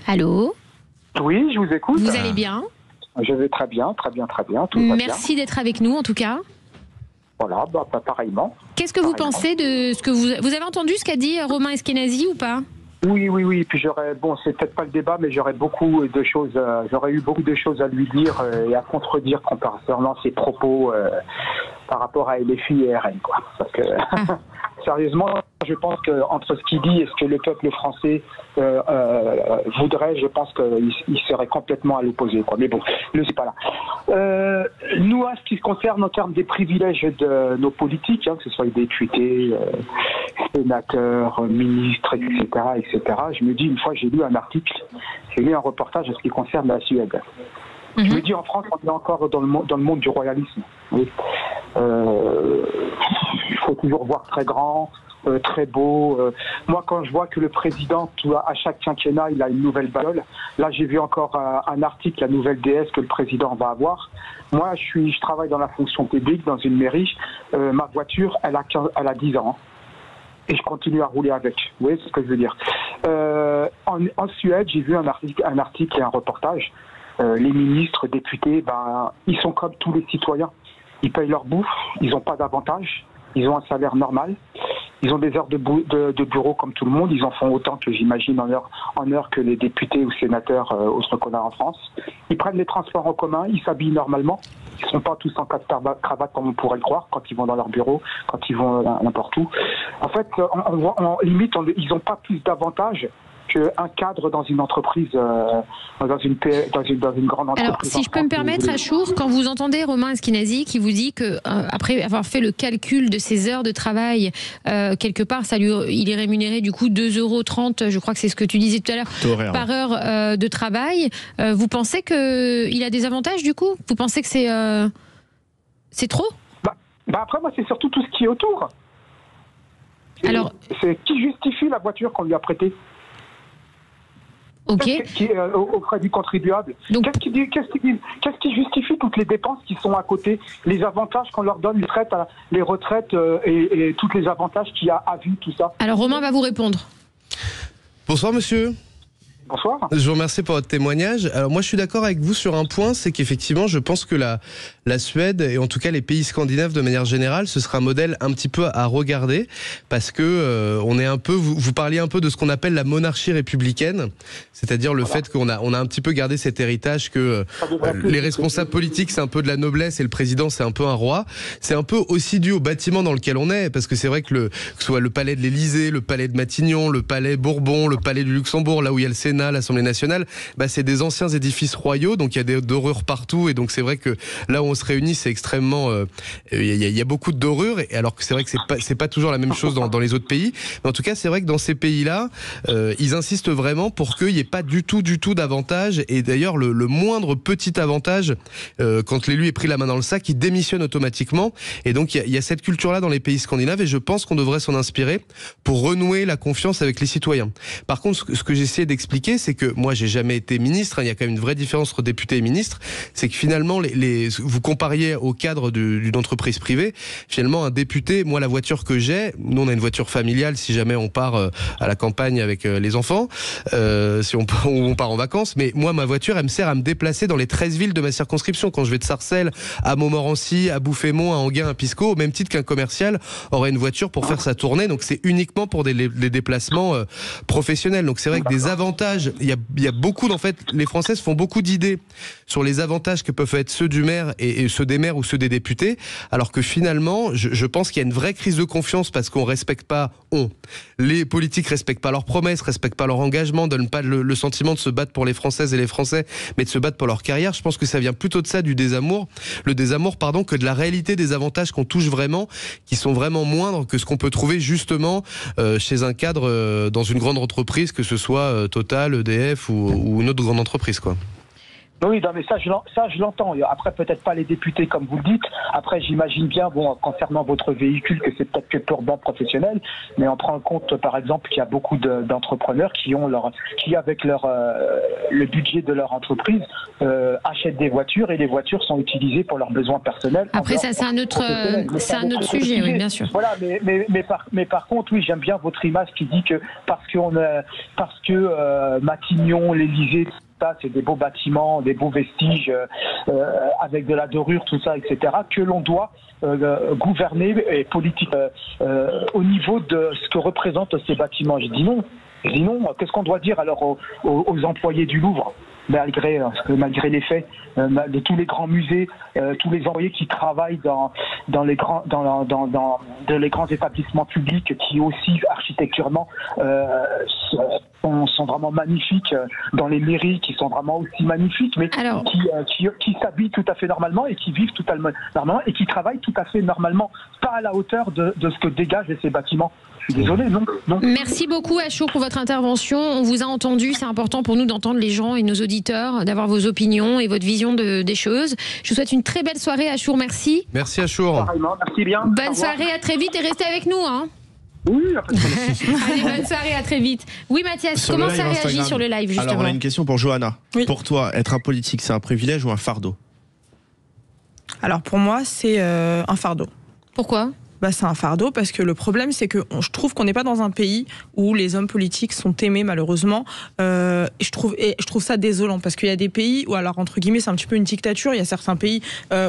Allô? Oui, je vous écoute. Vous allez bien? Je vais très bien. Tout va Merci d'être avec nous en tout cas. Voilà, pareillement. Qu'est-ce que vous pensez de ce que vous avez entendu ce qu'a dit Romain Eskenazi ou pas? Oui. Puis c'est peut-être pas le débat, mais j'aurais eu beaucoup de choses à lui dire et à contredire concernant ses propos par rapport à LFI et RN, quoi. Parce que sérieusement, je pense que entre ce qu'il dit et ce que le peuple français voudrait, je pense qu'il serait complètement à l'opposé, quoi. Mais bon, ne sais pas là. Nous, à ce qui se concerne en termes des privilèges de nos politiques, que ce soit les députés, sénateurs, ministres, etc., je me dis, une fois, j'ai lu un reportage à ce qui concerne la Suède. Je me dis, en France, on est encore dans le monde du royalisme. Oui. Il faut toujours voir très grand, très beau. Moi, quand je vois que le président, à chaque quinquennat, il a une nouvelle bagnole. Là, j'ai vu encore un article, la nouvelle DS que le président va avoir. Moi, je travaille dans la fonction publique, dans une mairie. Ma voiture, elle a 10 ans. Et je continue à rouler avec. Vous voyez ce que je veux dire. En Suède, j'ai vu un article et un reportage. Les ministres, députés, ils sont comme tous les citoyens. Ils payent leur bouffe, ils n'ont pas d'avantages, ils ont un salaire normal, ils ont des heures de bureau comme tout le monde, ils en font autant que j'imagine en heure que les députés ou sénateurs autres qu'on a en France. Ils prennent les transports en commun, ils s'habillent normalement, ils ne sont pas tous en cravate comme on pourrait le croire quand ils vont dans leur bureau, quand ils vont n'importe où. En fait, limite, ils n'ont pas plus d'avantages qu'un cadre dans une entreprise, dans une grande entreprise. Alors, si je peux me permettre, Achour, quand vous entendez Romain Eskenazi qui vous dit que après avoir fait le calcul de ses heures de travail, quelque part, il est rémunéré du coup 2,30 €, je crois que c'est ce que tu disais tout à l'heure, par heure de travail. Vous pensez qu'il a des avantages du coup? Vous pensez que c'est trop? Après, moi, c'est surtout tout ce qui est autour. Alors, c'est qui justifie la voiture qu'on lui a prêtée? Okay. Auprès du contribuable. Qu'est-ce qui justifie toutes les dépenses qui sont à côté, les avantages qu'on leur donne, les retraites et tous les avantages qu'il y a à vie, tout ça. Alors Romain va vous répondre. Bonsoir monsieur. Bonsoir. Je vous remercie pour votre témoignage. Alors moi je suis d'accord avec vous sur un point, c'est qu'effectivement je pense que la Suède et en tout cas les pays scandinaves de manière générale, ce sera un modèle un petit peu à regarder parce que on est un peu, vous parliez un peu de ce qu'on appelle la monarchie républicaine, c'est-à-dire le fait qu'on a un petit peu gardé cet héritage que les responsables politiques c'est un peu de la noblesse et le président c'est un peu un roi. C'est un peu aussi dû au bâtiment dans lequel on est parce que c'est vrai que ce soit le palais de l'Élysée, le palais de Matignon, le palais Bourbon, le palais du Luxembourg, là où il y a le Sénat, Sénat, l'Assemblée nationale, c'est des anciens édifices royaux, donc il y a des dorures partout, et donc c'est vrai que là où on se réunit, c'est extrêmement... Il y a beaucoup de dorures, et alors que c'est vrai que c'est pas toujours la même chose dans les autres pays, mais en tout cas c'est vrai que dans ces pays-là, ils insistent vraiment pour qu'il n'y ait pas du tout d'avantage, et d'ailleurs le moindre petit avantage, quand l'élu est pris la main dans le sac, il démissionne automatiquement, et donc il y a cette culture-là dans les pays scandinaves, et je pense qu'on devrait s'en inspirer pour renouer la confiance avec les citoyens. Par contre, ce que j'essaie d'expliquer, c'est que moi j'ai jamais été ministre, il y a quand même une vraie différence entre député et ministre, c'est que finalement vous compariez au cadre d'une entreprise privée, finalement un député, moi la voiture que j'ai, nous on a une voiture familiale si jamais on part à la campagne avec les enfants, si on part en vacances, mais moi ma voiture elle me sert à me déplacer dans les 13 villes de ma circonscription, quand je vais de Sarcelles à Montmorency, à Bouffémont, à Enghien, à Pisco, au même titre qu'un commercial aurait une voiture pour faire sa tournée, donc c'est uniquement pour des déplacements professionnels. Donc c'est vrai que des avantages, il y a beaucoup, en fait, les Français se font beaucoup d'idées sur les avantages que peuvent être ceux du maire et ceux des maires ou ceux des députés, alors que finalement, je pense qu'il y a une vraie crise de confiance parce qu'on respecte pas, les politiques respectent pas leurs promesses, respectent pas leur engagement, donnent pas le sentiment de se battre pour les Françaises et les Français, mais de se battre pour leur carrière. Je pense que ça vient plutôt de ça, que de la réalité des avantages qu'on touche vraiment, qui sont vraiment moindres que ce qu'on peut trouver justement chez un cadre dans une grande entreprise, que ce soit Total, EDF ou une autre grande entreprise, quoi. Oui, non, mais ça je l'entends. Après, peut-être pas les députés comme vous le dites. Après, j'imagine bien, concernant votre véhicule, que c'est peut-être que purement professionnel, mais on prend en compte, par exemple, qu'il y a beaucoup d'entrepreneurs qui avec le budget de leur entreprise, achètent des voitures, et les voitures sont utilisées pour leurs besoins personnels. Après, ça, c'est un autre sujet, oui, bien sûr. Voilà, mais par contre, oui, j'aime bien votre image qui dit que parce que Matignon, l'Élysée, ça, c'est des beaux bâtiments, des beaux vestiges avec de la dorure, tout ça, etc., que l'on doit gouverner et politique au niveau de ce que représentent ces bâtiments. Je dis non. Qu'est-ce qu'on doit dire alors aux employés du Louvre, malgré les faits, de tous les grands musées, tous les employés qui travaillent dans les grands établissements publics, qui aussi architecturalement sont vraiment magnifiques, dans les mairies qui sont vraiment aussi magnifiques, mais qui s'habillent tout à fait normalement et qui vivent tout à fait normalement et qui travaillent tout à fait normalement, pas à la hauteur de ce que dégagent ces bâtiments. Je suis désolé, non. Merci beaucoup Achour pour votre intervention. On vous a entendu, c'est important pour nous d'entendre les gens et nos auditeurs, d'avoir vos opinions et votre vision des choses. Je vous souhaite une très belle soirée Achour, merci. Merci Achour. Merci bien. Bonne soirée, à très vite et restez avec nous. Oui, après. Allez, bonne soirée, à très vite. Oui Mathias, comment ça réagit sur le live justement? Alors on a une question pour Johanna. Oui. Pour toi, être un politique, c'est un privilège ou un fardeau? Alors pour moi, c'est un fardeau. Pourquoi? C'est un fardeau parce que le problème, c'est que je trouve qu'on n'est pas dans un pays où les hommes politiques sont aimés, malheureusement. Et je trouve ça désolant parce qu'il y a des pays où, alors entre guillemets, c'est un petit peu une dictature. Il y a certains pays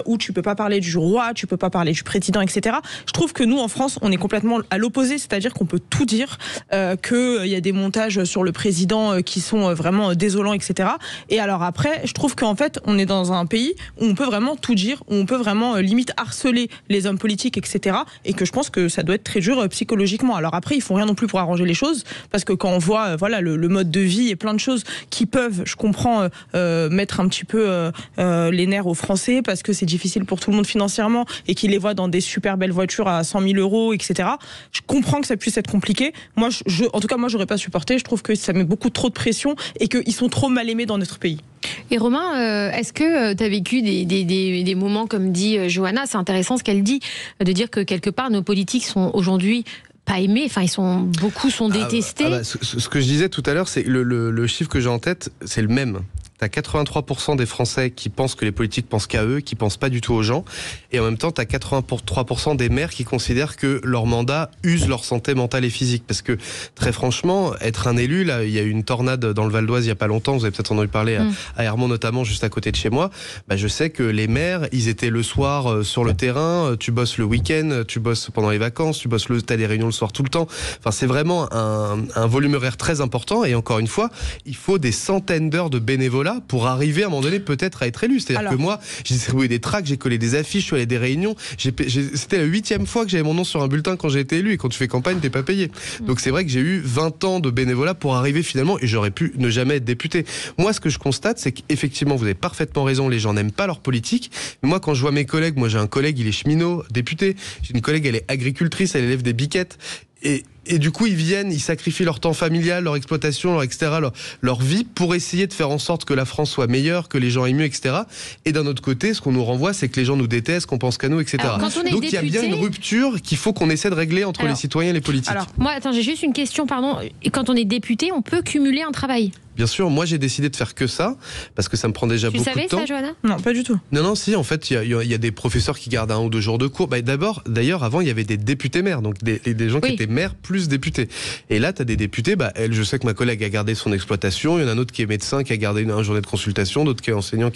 où tu peux pas parler du roi, tu peux pas parler du président, etc. Je trouve que nous, en France, on est complètement à l'opposé, c'est-à-dire qu'on peut tout dire, qu'il y a des montages sur le président qui sont vraiment désolants, etc. Et alors après, je trouve qu'en fait, on est dans un pays où on peut vraiment tout dire, où on peut vraiment limite harceler les hommes politiques, etc. Et que je pense que ça doit être très dur psychologiquement. Alors après, ils font rien non plus pour arranger les choses, parce que quand on voit le mode de vie et plein de choses qui peuvent, je comprends, mettre un petit peu les nerfs aux Français, parce que c'est difficile pour tout le monde financièrement, et qu'ils les voient dans des super belles voitures à 100 000 €, etc. Je comprends que ça puisse être compliqué. Moi, en tout cas, moi, j'aurais pas supporté. Je trouve que ça met beaucoup trop de pression et qu'ils sont trop mal aimés dans notre pays. Et Romain, est-ce que tu as vécu des moments, comme dit Johanna, c'est intéressant ce qu'elle dit, de dire que quelque part nos politiques sont aujourd'hui pas aimés, enfin beaucoup sont détestés. Ce que je disais tout à l'heure, c'est le chiffre que j'ai en tête, c'est le même. T'as 83% des Français qui pensent que les politiques pensent qu'à eux, qui pensent pas du tout aux gens. Et en même temps, t'as 83% des maires qui considèrent que leur mandat use leur santé mentale et physique. Parce que, très franchement, être un élu, là, il y a eu une tornade dans le Val d'Oise il y a pas longtemps, vous avez peut-être entendu parler à Hermont notamment, juste à côté de chez moi. Je sais que les maires, ils étaient le soir sur le terrain, tu bosses le week-end, tu bosses pendant les vacances, t'as des réunions le soir tout le temps. Enfin, c'est vraiment un volume horaire très important. Et encore une fois, il faut des centaines d'heures de bénévolat bénévolat pour arriver à un moment donné peut-être à être élu. C'est-à-dire que moi, j'ai distribué des tracts, j'ai collé des affiches, je suis allé à des réunions. C'était la 8e fois que j'avais mon nom sur un bulletin quand j'ai été élu. Et quand tu fais campagne, t'es pas payé. Donc c'est vrai que j'ai eu 20 ans de bénévolat pour arriver finalement, et j'aurais pu ne jamais être député. Moi, ce que je constate, c'est qu'effectivement, vous avez parfaitement raison, les gens n'aiment pas leur politique. Mais moi, quand je vois mes collègues, moi j'ai un collègue, il est cheminot, député. J'ai une collègue, elle est agricultrice, elle élève des biquettes. Et du coup, ils viennent, ils sacrifient leur temps familial, leur exploitation, leur vie pour essayer de faire en sorte que la France soit meilleure, que les gens aient mieux, etc. Et d'un autre côté, ce qu'on nous renvoie, c'est que les gens nous détestent, qu'on pense qu'à nous, etc. Donc il y a bien une rupture qu'il faut qu'on essaie de régler entre les citoyens et les politiques. Alors, moi, j'ai juste une question, pardon. Quand on est député, on peut cumuler un travail? Bien sûr, moi j'ai décidé de faire que ça, parce que ça me prend déjà beaucoup de temps. Tu savais ça, Johanna? Non, pas du tout. Non, si, en fait, il y a des professeurs qui gardent 1 ou 2 jours de cours. D'ailleurs, avant, il y avait des députés maires, donc des gens qui étaient maires plus députés. Et là, tu as des députés, je sais que ma collègue a gardé son exploitation, il y en a un autre qui est médecin, qui a gardé une journée de consultation, d'autres qui est enseignant.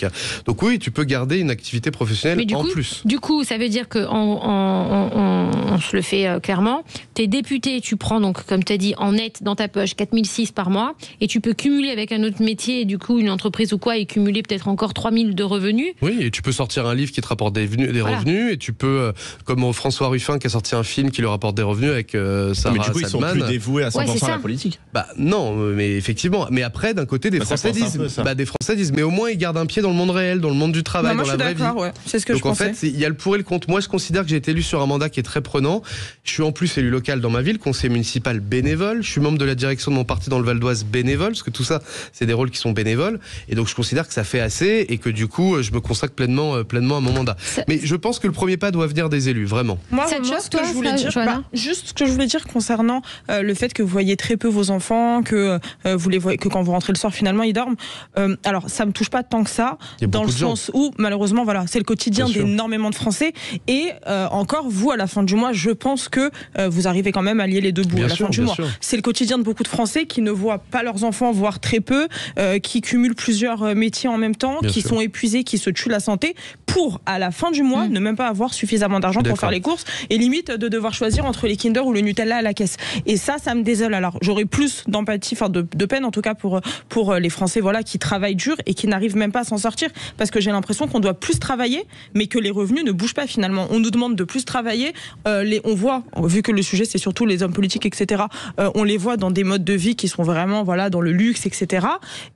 Donc oui, tu peux garder une activité professionnelle plus. Du coup, ça veut dire qu'on on se le fait clairement. Tu es député, tu prends, donc, comme tu as dit, en net dans ta poche 4006 par mois, et tu peux cumuler avec un autre métier, et du coup une entreprise ou quoi, et cumuler peut-être encore 3000 de revenus. Oui, et tu peux sortir un livre qui te rapporte des revenus, et tu peux, comme François Ruffin qui a sorti un film qui lui rapporte des revenus avec Sarah Salman. Mais du coup, ils sont plus dévoués à 100% à la politique. Non, mais effectivement. Mais après, d'un côté, des Français disent, mais au moins ils gardent un pied dans le monde réel, dans le monde du travail, dans la vraie vie. Ouais. C'est ce que je pensais. Donc en fait, il y a le pour et le contre. Moi, je considère que j'ai été élu sur un mandat qui est très prenant. Je suis en plus élu local dans ma ville, conseiller municipal bénévole. Je suis membre de la direction de mon parti dans le Val d'Oise bénévole, parce que tout ça, c'est des rôles qui sont bénévoles. Et donc, je considère que ça fait assez et que du coup, je me consacre pleinement à mon mandat. Mais je pense que le premier pas doit venir des élus, vraiment. Moi, ce que je voulais dire, juste ce que je voulais dire concernant le fait que vous voyez très peu vos enfants, que vous les voyez, que quand vous rentrez le soir, finalement, ils dorment. Alors, ça me touche pas tant que ça, dans le sens où, malheureusement, voilà, c'est le quotidien d'énormément de Français. Et encore, vous, à la fin du mois, je pense que vous arrivez quand même à lier les deux bouts à la fin du mois. C'est le quotidien de beaucoup de Français qui ne voient pas leurs enfants, voire très peu, qui cumulent plusieurs métiers en même temps, qui sont épuisés, qui se tuent la santé, pour, à la fin du mois, ne même pas avoir suffisamment d'argent pour faire les courses, et limite de devoir choisir entre les Kinder ou le Nutella à la caisse. Et ça me désole. Alors, j'aurais plus d'empathie, de peine en tout cas pour les Français, voilà, qui travaillent dur et qui n'arrivent même pas à s'en sortir, parce que j'ai l'impression qu'on doit plus travailler, mais que les revenus ne bougent pas finalement. On nous demande de plus travailler, on voit, vu que le sujet c'est surtout les hommes politiques, etc., on les voit dans des modes de vie qui sont vraiment, voilà, dans le luxe, etc.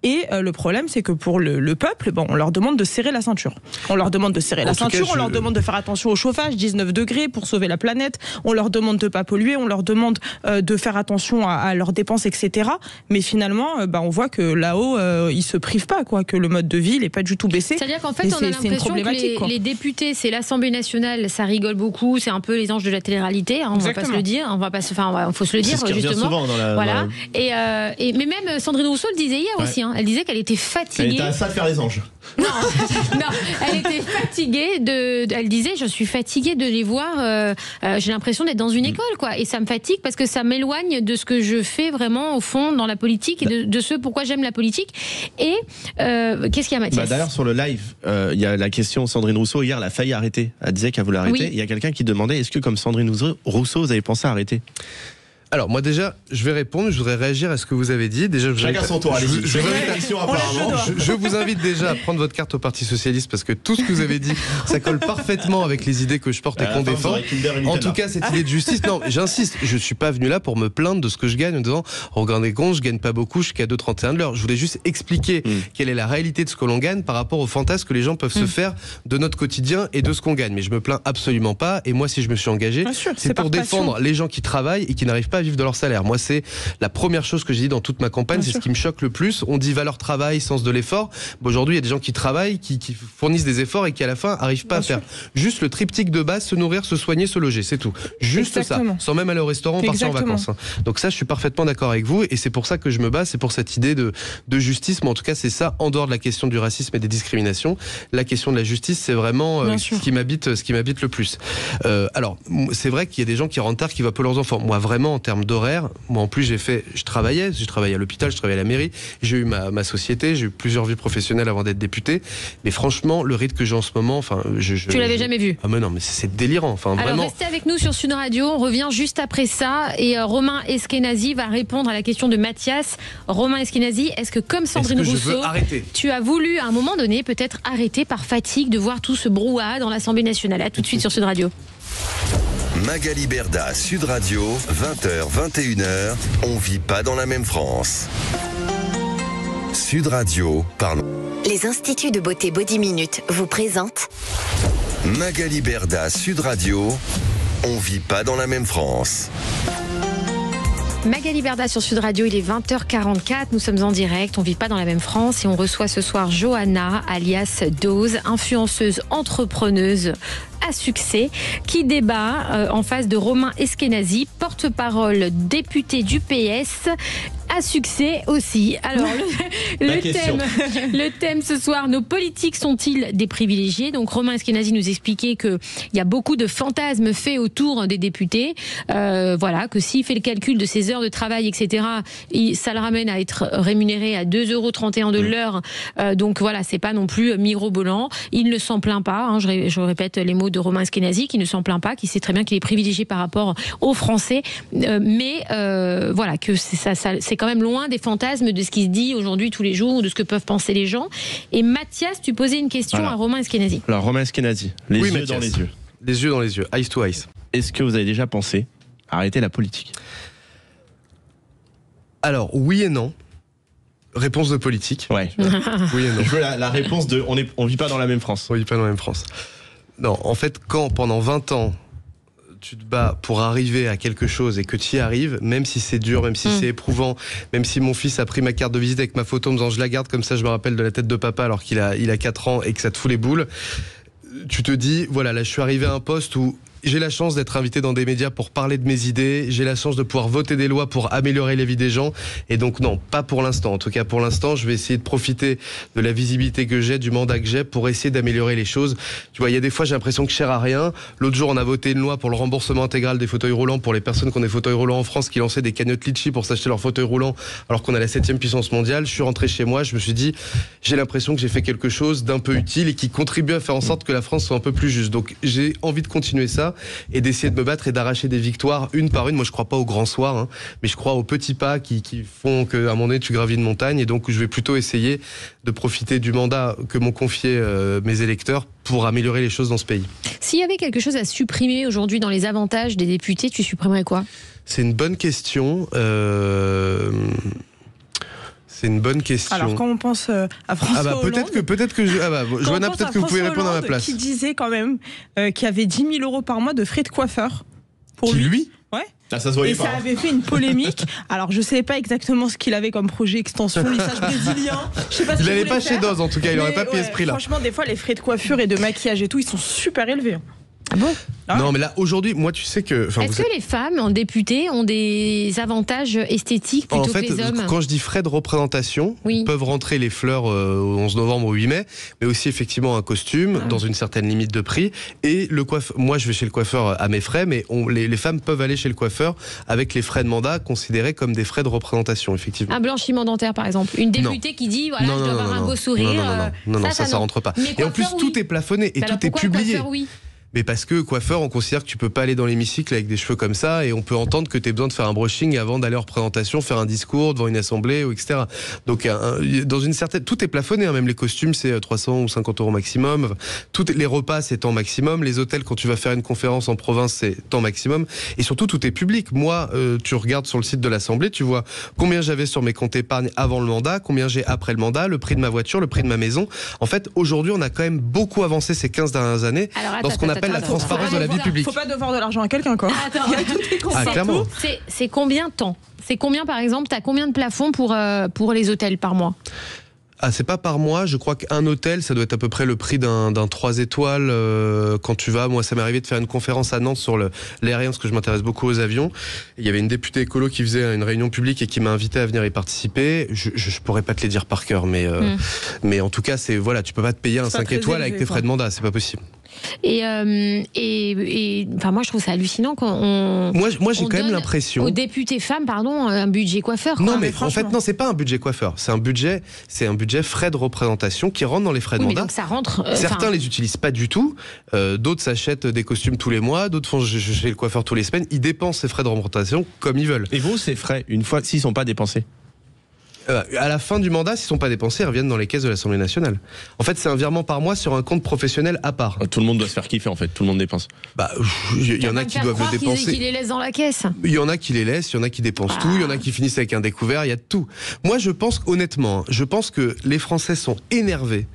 Et le problème, c'est que pour le peuple, on leur demande de serrer la ceinture. On leur demande de serrer la ceinture, on leur demande de faire attention au chauffage, 19 degrés pour sauver la planète, on leur demande de pas polluer, on leur demande de faire attention à leurs dépenses, etc. Mais finalement, on voit que là-haut, ils se privent pas, quoi, que le mode de vie n'est pas du tout baissé. C'est-à-dire qu'en fait, on a l'impression que les députés, c'est l'Assemblée nationale, ça rigole beaucoup, c'est un peu les anges de la télé-réalité, hein, on va pas se le dire, faut se le dire, justement. Voilà. Mais même Sandrine Rousseau le disait hier aussi, hein, elle disait qu'elle était fatiguée. Elle était à ça de faire les anges. Non, elle était fatiguée elle disait, je suis fatiguée de les voir, j'ai l'impression d'être dans une école, quoi. Et ça me fatigue parce que ça m'éloigne de ce que je fais vraiment au fond dans la politique et de ce pourquoi j'aime la politique. Et qu'est-ce qu'il y a, Mathias? D'ailleurs, sur le live, il y a la question Sandrine Rousseau, hier, elle a failli arrêter. Elle disait qu'elle voulait arrêter. Il y a quelqu'un qui demandait, est-ce que comme Sandrine Rousseau, vous avez pensé à arrêter? Alors moi déjà, je vais répondre, je voudrais réagir à ce que vous avez dit. Déjà, chacun son tour, allez-y. Je vous invite déjà à prendre votre carte au Parti Socialiste, parce que tout ce que vous avez dit, ça colle parfaitement avec les idées que je porte et qu'on défend. En tout cas, cette idée de justice, non, j'insiste, je suis pas venu là pour me plaindre de ce que je gagne en disant, regardez compte, je gagne pas beaucoup, je suis qu'à 2,31 de l'heure. Je voulais juste expliquer quelle est la réalité de ce que l'on gagne par rapport aux fantasmes que les gens peuvent se faire de notre quotidien et de ce qu'on gagne. Mais je me plains absolument pas, et moi, si je me suis engagé, c'est pour défendre les gens qui travaillent et qui n'arrivent pas à vivre de leur salaire. Moi, c'est la première chose que j'ai dit dans toute ma campagne, c'est ce qui me choque le plus. On dit valeur travail, sens de l'effort. Aujourd'hui, il y a des gens qui travaillent, qui fournissent des efforts et qui à la fin n'arrivent pas à faire juste le triptyque de base, se nourrir, se soigner, se loger, c'est tout. Juste ça, sans même aller au restaurant, partir en vacances. Donc ça, je suis parfaitement d'accord avec vous, et c'est pour ça que je me bats, c'est pour cette idée de justice, mais en tout cas, c'est ça, en dehors de la question du racisme et des discriminations. La question de la justice, c'est vraiment ce qui m'habite le plus. Alors, c'est vrai qu'il y a des gens qui rentrent tard, qui voient peu leurs enfants. Moi, vraiment, en termes d'horaire. Moi, en plus, je travaillais à l'hôpital, je travaillais à la mairie, j'ai eu ma société, j'ai eu plusieurs vies professionnelles avant d'être député. Mais franchement, le rythme que j'ai en ce moment, tu l'avais jamais vu? Ah mais non, mais c'est délirant. Alors vraiment. restez avec nous sur Sud Radio, on revient juste après ça et Romain Eskenazi va répondre à la question de Mathias. Romain Eskenazi, est-ce que comme Sandrine Rousseau, tu as voulu à un moment donné peut-être arrêter par fatigue de voir tout ce brouhaha dans l'Assemblée nationale? À tout de suite sur Sud Radio. Magali Berda, Sud Radio, 20h, 21h, on vit pas dans la même France. Sud Radio, pardon. Les instituts de beauté Body Minute vous présentent Magali Berda, Sud Radio, on vit pas dans la même France. Magali Berda sur Sud Radio, il est 20h44, nous sommes en direct, on vit pas dans la même France et on reçoit ce soir Johanna, alias Dose, influenceuse entrepreneuse à succès, qui débat en face de Romain Eskenazi, porte-parole député du PS, à succès aussi. Alors, le thème ce soir, nos politiques sont-ils des privilégiés? Donc Romain Eskenazi nous expliquait qu'il y a beaucoup de fantasmes faits autour des députés. Voilà, que s'il fait le calcul de ses heures de travail, etc., ça le ramène à être rémunéré à 2,31 € de l'heure. Donc voilà, c'est pas non plus mirobolant. Il ne s'en plaint pas, hein, je répète les mots de Romain Eskenazi, qui ne s'en plaint pas, qui sait très bien qu'il est privilégié par rapport aux Français. Mais voilà, que c'est quand même loin des fantasmes de ce qui se dit aujourd'hui tous les jours, de ce que peuvent penser les gens. Et Mathias, tu posais une question à Romain Eskenazi. Alors Romain Eskenazi, les yeux dans les yeux. Les yeux dans les yeux, eyes to eyes. Est-ce que vous avez déjà pensé à arrêter la politique? Alors, oui et non. Réponse de politique. Ouais. Oui et non. Je veux la réponse de on vit pas dans la même France. On vit pas dans la même France. Non, en fait, quand pendant 20 ans, tu te bats pour arriver à quelque chose et que tu y arrives, même si c'est dur, même si c'est éprouvant, même si mon fils a pris ma carte de visite avec ma photo en me disant je la garde comme ça, je me rappelle de la tête de papa alors qu'il a 4 ans et que ça te fout les boules, tu te dis, voilà, là je suis arrivé à un poste où j'ai la chance d'être invité dans des médias pour parler de mes idées, j'ai la chance de pouvoir voter des lois pour améliorer la vie des gens, et donc non, pas pour l'instant. En tout cas, pour l'instant, je vais essayer de profiter de la visibilité que j'ai, du mandat que j'ai, pour essayer d'améliorer les choses. Tu vois, il y a des fois, j'ai l'impression que je sers à rien. L'autre jour, on a voté une loi pour le remboursement intégral des fauteuils roulants pour les personnes qui ont des fauteuils roulants en France, qui lançaient des cagnottes Litchi pour s'acheter leur fauteuil roulant, alors qu'on a la 7e puissance mondiale. Je suis rentré chez moi, je me suis dit, j'ai l'impression que j'ai fait quelque chose d'un peu utile et qui contribue à faire en sorte que la France soit un peu plus juste. Donc, j'ai envie de continuer ça et d'essayer de me battre et d'arracher des victoires une par une. Moi, je crois pas aux grands soirs, hein, mais je crois aux petits pas qui font qu'à un moment donné, tu gravis une montagne. Et donc, je vais plutôt essayer de profiter du mandat que m'ont confié mes électeurs pour améliorer les choses dans ce pays. S'il y avait quelque chose à supprimer aujourd'hui dans les avantages des députés, tu supprimerais quoi? C'est une bonne question. C'est une bonne question. Alors quand on pense à François Hollande, peut-être que Johanna, peut-être que vous pouvez répondre à ma place. Qui disait quand même qu'il y avait 10 000 € par mois de frais de coiffeur pour lui. Ouais. Ah, ça se voyait et pas, ça avait fait une polémique. Alors je sais pas exactement ce qu'il avait comme projet, extension, lissage brésilien. Je sais pas ce il n'allait pas faire, chez Doz en tout cas, il n'aurait pas payé ce prix-là. Franchement, des fois les frais de coiffure et de maquillage et tout, ils sont super élevés. Ah bon? Non, mais là, aujourd'hui, moi, tu sais que... Est-ce que les femmes en député ont des avantages esthétiques plutôt que les hommes? Quand je dis frais de représentation, peuvent rentrer les fleurs au 11 novembre, au 8 mai, mais aussi effectivement un costume dans une certaine limite de prix. Et le coiffeur, moi, je vais chez le coiffeur à mes frais, mais les femmes peuvent aller chez le coiffeur avec les frais de mandat considérés comme des frais de représentation, effectivement. Un blanchiment dentaire, par exemple. Une députée qui dit, voilà, je dois avoir un beau sourire. Non, ça rentre pas. Mais et en plus, tout est plafonné et tout est publié. Coiffeur, oui. Mais parce que coiffeur, on considère que tu peux pas aller dans l'hémicycle avec des cheveux comme ça, et on peut entendre que tu as besoin de faire un brushing avant d'aller en représentation, faire un discours devant une assemblée, etc. Donc dans une certaine, tout est plafonné, hein, même les costumes c'est 300 ou 50 € maximum, les repas c'est temps maximum, les hôtels quand tu vas faire une conférence en province c'est temps maximum, et surtout tout est public. Moi, tu regardes sur le site de l'Assemblée, tu vois combien j'avais sur mes comptes épargne avant le mandat, combien j'ai après le mandat, le prix de ma voiture, le prix de ma maison. En fait, aujourd'hui, on a quand même beaucoup avancé ces 15 dernières années dans ce qu'on appelle la transparence de la vie publique. Faut pas devoir de l'argent à quelqu'un, quoi. Clairement. C'est combien de temps? C'est combien, par exemple, t'as combien de plafond pour les hôtels par mois? Ah, c'est pas par mois, je crois qu'un hôtel, ça doit être à peu près le prix d'un 3 étoiles quand tu vas. Moi, ça m'est arrivé de faire une conférence à Nantes sur l'aérien, parce que je m'intéresse beaucoup aux avions. Il y avait une députée écolo qui faisait une réunion publique et qui m'a invité à venir y participer. Je pourrais pas te les dire par cœur, mais en tout cas, voilà, tu peux pas te payer un 5 étoiles avec tes frais de mandat, c'est pas possible. Et enfin, moi, je trouve ça hallucinant qu'on. Moi, j'ai quand même l'impression. Aux députés femmes, pardon, un budget coiffeur. Quoi. Non, mais en fait, non, c'est pas un budget coiffeur. C'est un budget frais de représentation qui rentre dans les frais de mandat. Donc ça rentre. Certains les utilisent pas du tout. D'autres s'achètent des costumes tous les mois. D'autres font chez le coiffeur tous les semaines. Ils dépensent ces frais de représentation comme ils veulent. Et vous, ces frais, une fois s'ils sont pas dépensés? À la fin du mandat, s'ils ne sont pas dépensés, ils reviennent dans les caisses de l'Assemblée nationale. En fait, c'est un virement par mois sur un compte professionnel à part. Tout le monde doit se faire kiffer, en fait. Tout le monde dépense. Il y en a qui doivent le dépenser. Qu'ils les laissent dans la caisse. Il y en a qui les laissent, il y en a qui dépensent tout, il y en a qui finissent avec un découvert, il y a de tout. Moi, je pense honnêtement, que les Français sont énervés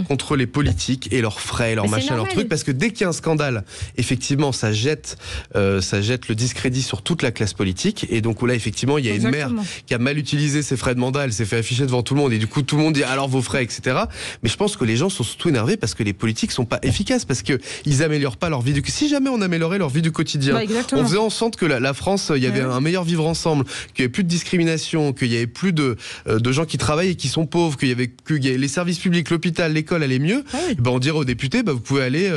contre les politiques et leurs frais, leurs machins, leurs trucs, parce que dès qu'il y a un scandale, effectivement, ça jette le discrédit sur toute la classe politique. Et donc là, effectivement, il y a une maire qui a mal utilisé ses frais de mandat, elle s'est fait afficher devant tout le monde et du coup tout le monde dit alors vos frais, etc. Mais je pense que les gens sont surtout énervés parce que les politiques sont pas efficaces, parce que ils améliorent pas leur vie du. Si jamais on améliorait leur vie du quotidien, on faisait en sorte que la France, il y avait un meilleur vivre ensemble, qu'il y avait plus de discrimination, qu'il y avait plus de gens qui travaillent et qui sont pauvres, qu'il y avait les services publics, l'hôpital, l'école allaient mieux. Ben on dirait aux députés, vous pouvez aller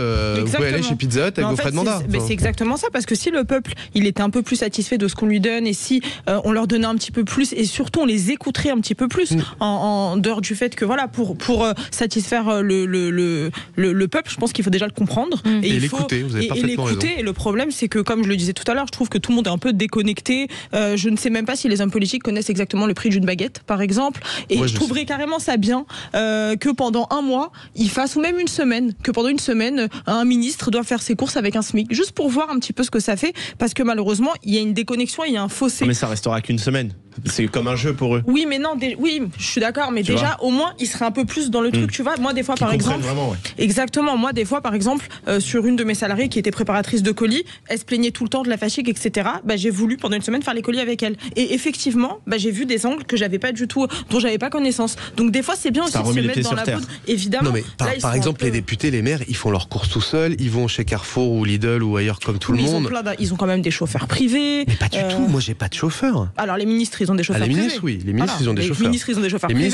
chez Pizza Hut avec vos frais de mandat. C'est exactement ça, parce que si le peuple il était un peu plus satisfait de ce qu'on lui donne et si on leur donnait un petit peu plus et surtout on les écouterait un petit peu plus en dehors du fait que voilà pour satisfaire le peuple, je pense qu'il faut déjà le comprendre et l'écouter. Vous avez parfaitement raison. Et le problème c'est que, comme je le disais tout à l'heure, je trouve que tout le monde est un peu déconnecté. Je ne sais même pas si les hommes politiques connaissent exactement le prix d'une baguette, par exemple. Et je trouverais carrément ça bien que pendant un mois ils fassent, ou même une semaine, que pendant une semaine un ministre doit faire ses courses avec un SMIC, juste pour voir un petit peu ce que ça fait, parce que malheureusement il y a une déconnexion, il y a un fossé. Mais ça restera qu'une semaine. C'est comme un jeu pour eux. Oui, mais non, oui, je suis d'accord, mais tu déjà, au moins, ils seraient un peu plus dans le truc, tu vois. Moi, des fois, par exemple. Vraiment, exactement. Moi, des fois, par exemple, sur une de mes salariées qui était préparatrice de colis, elle se plaignait tout le temps de la fatigue, etc. J'ai voulu, pendant une semaine, faire les colis avec elle. Et effectivement, j'ai vu des angles que j'avais pas du tout, dont j'avais pas connaissance. Donc, des fois, c'est bien aussi de se mettre dans la poudre. Évidemment. Non, mais par exemple, les députés, les maires, ils font leurs courses tout seuls, ils vont chez Carrefour ou Lidl ou ailleurs comme tout le monde. Ils ont quand même des chauffeurs privés. Mais pas du tout. Moi, j'ai pas de chauffeur. Alors, les ministres, ils ont des chauffeurs privés. Oui, les ministres, ils ont des chauffeurs. Les ministres,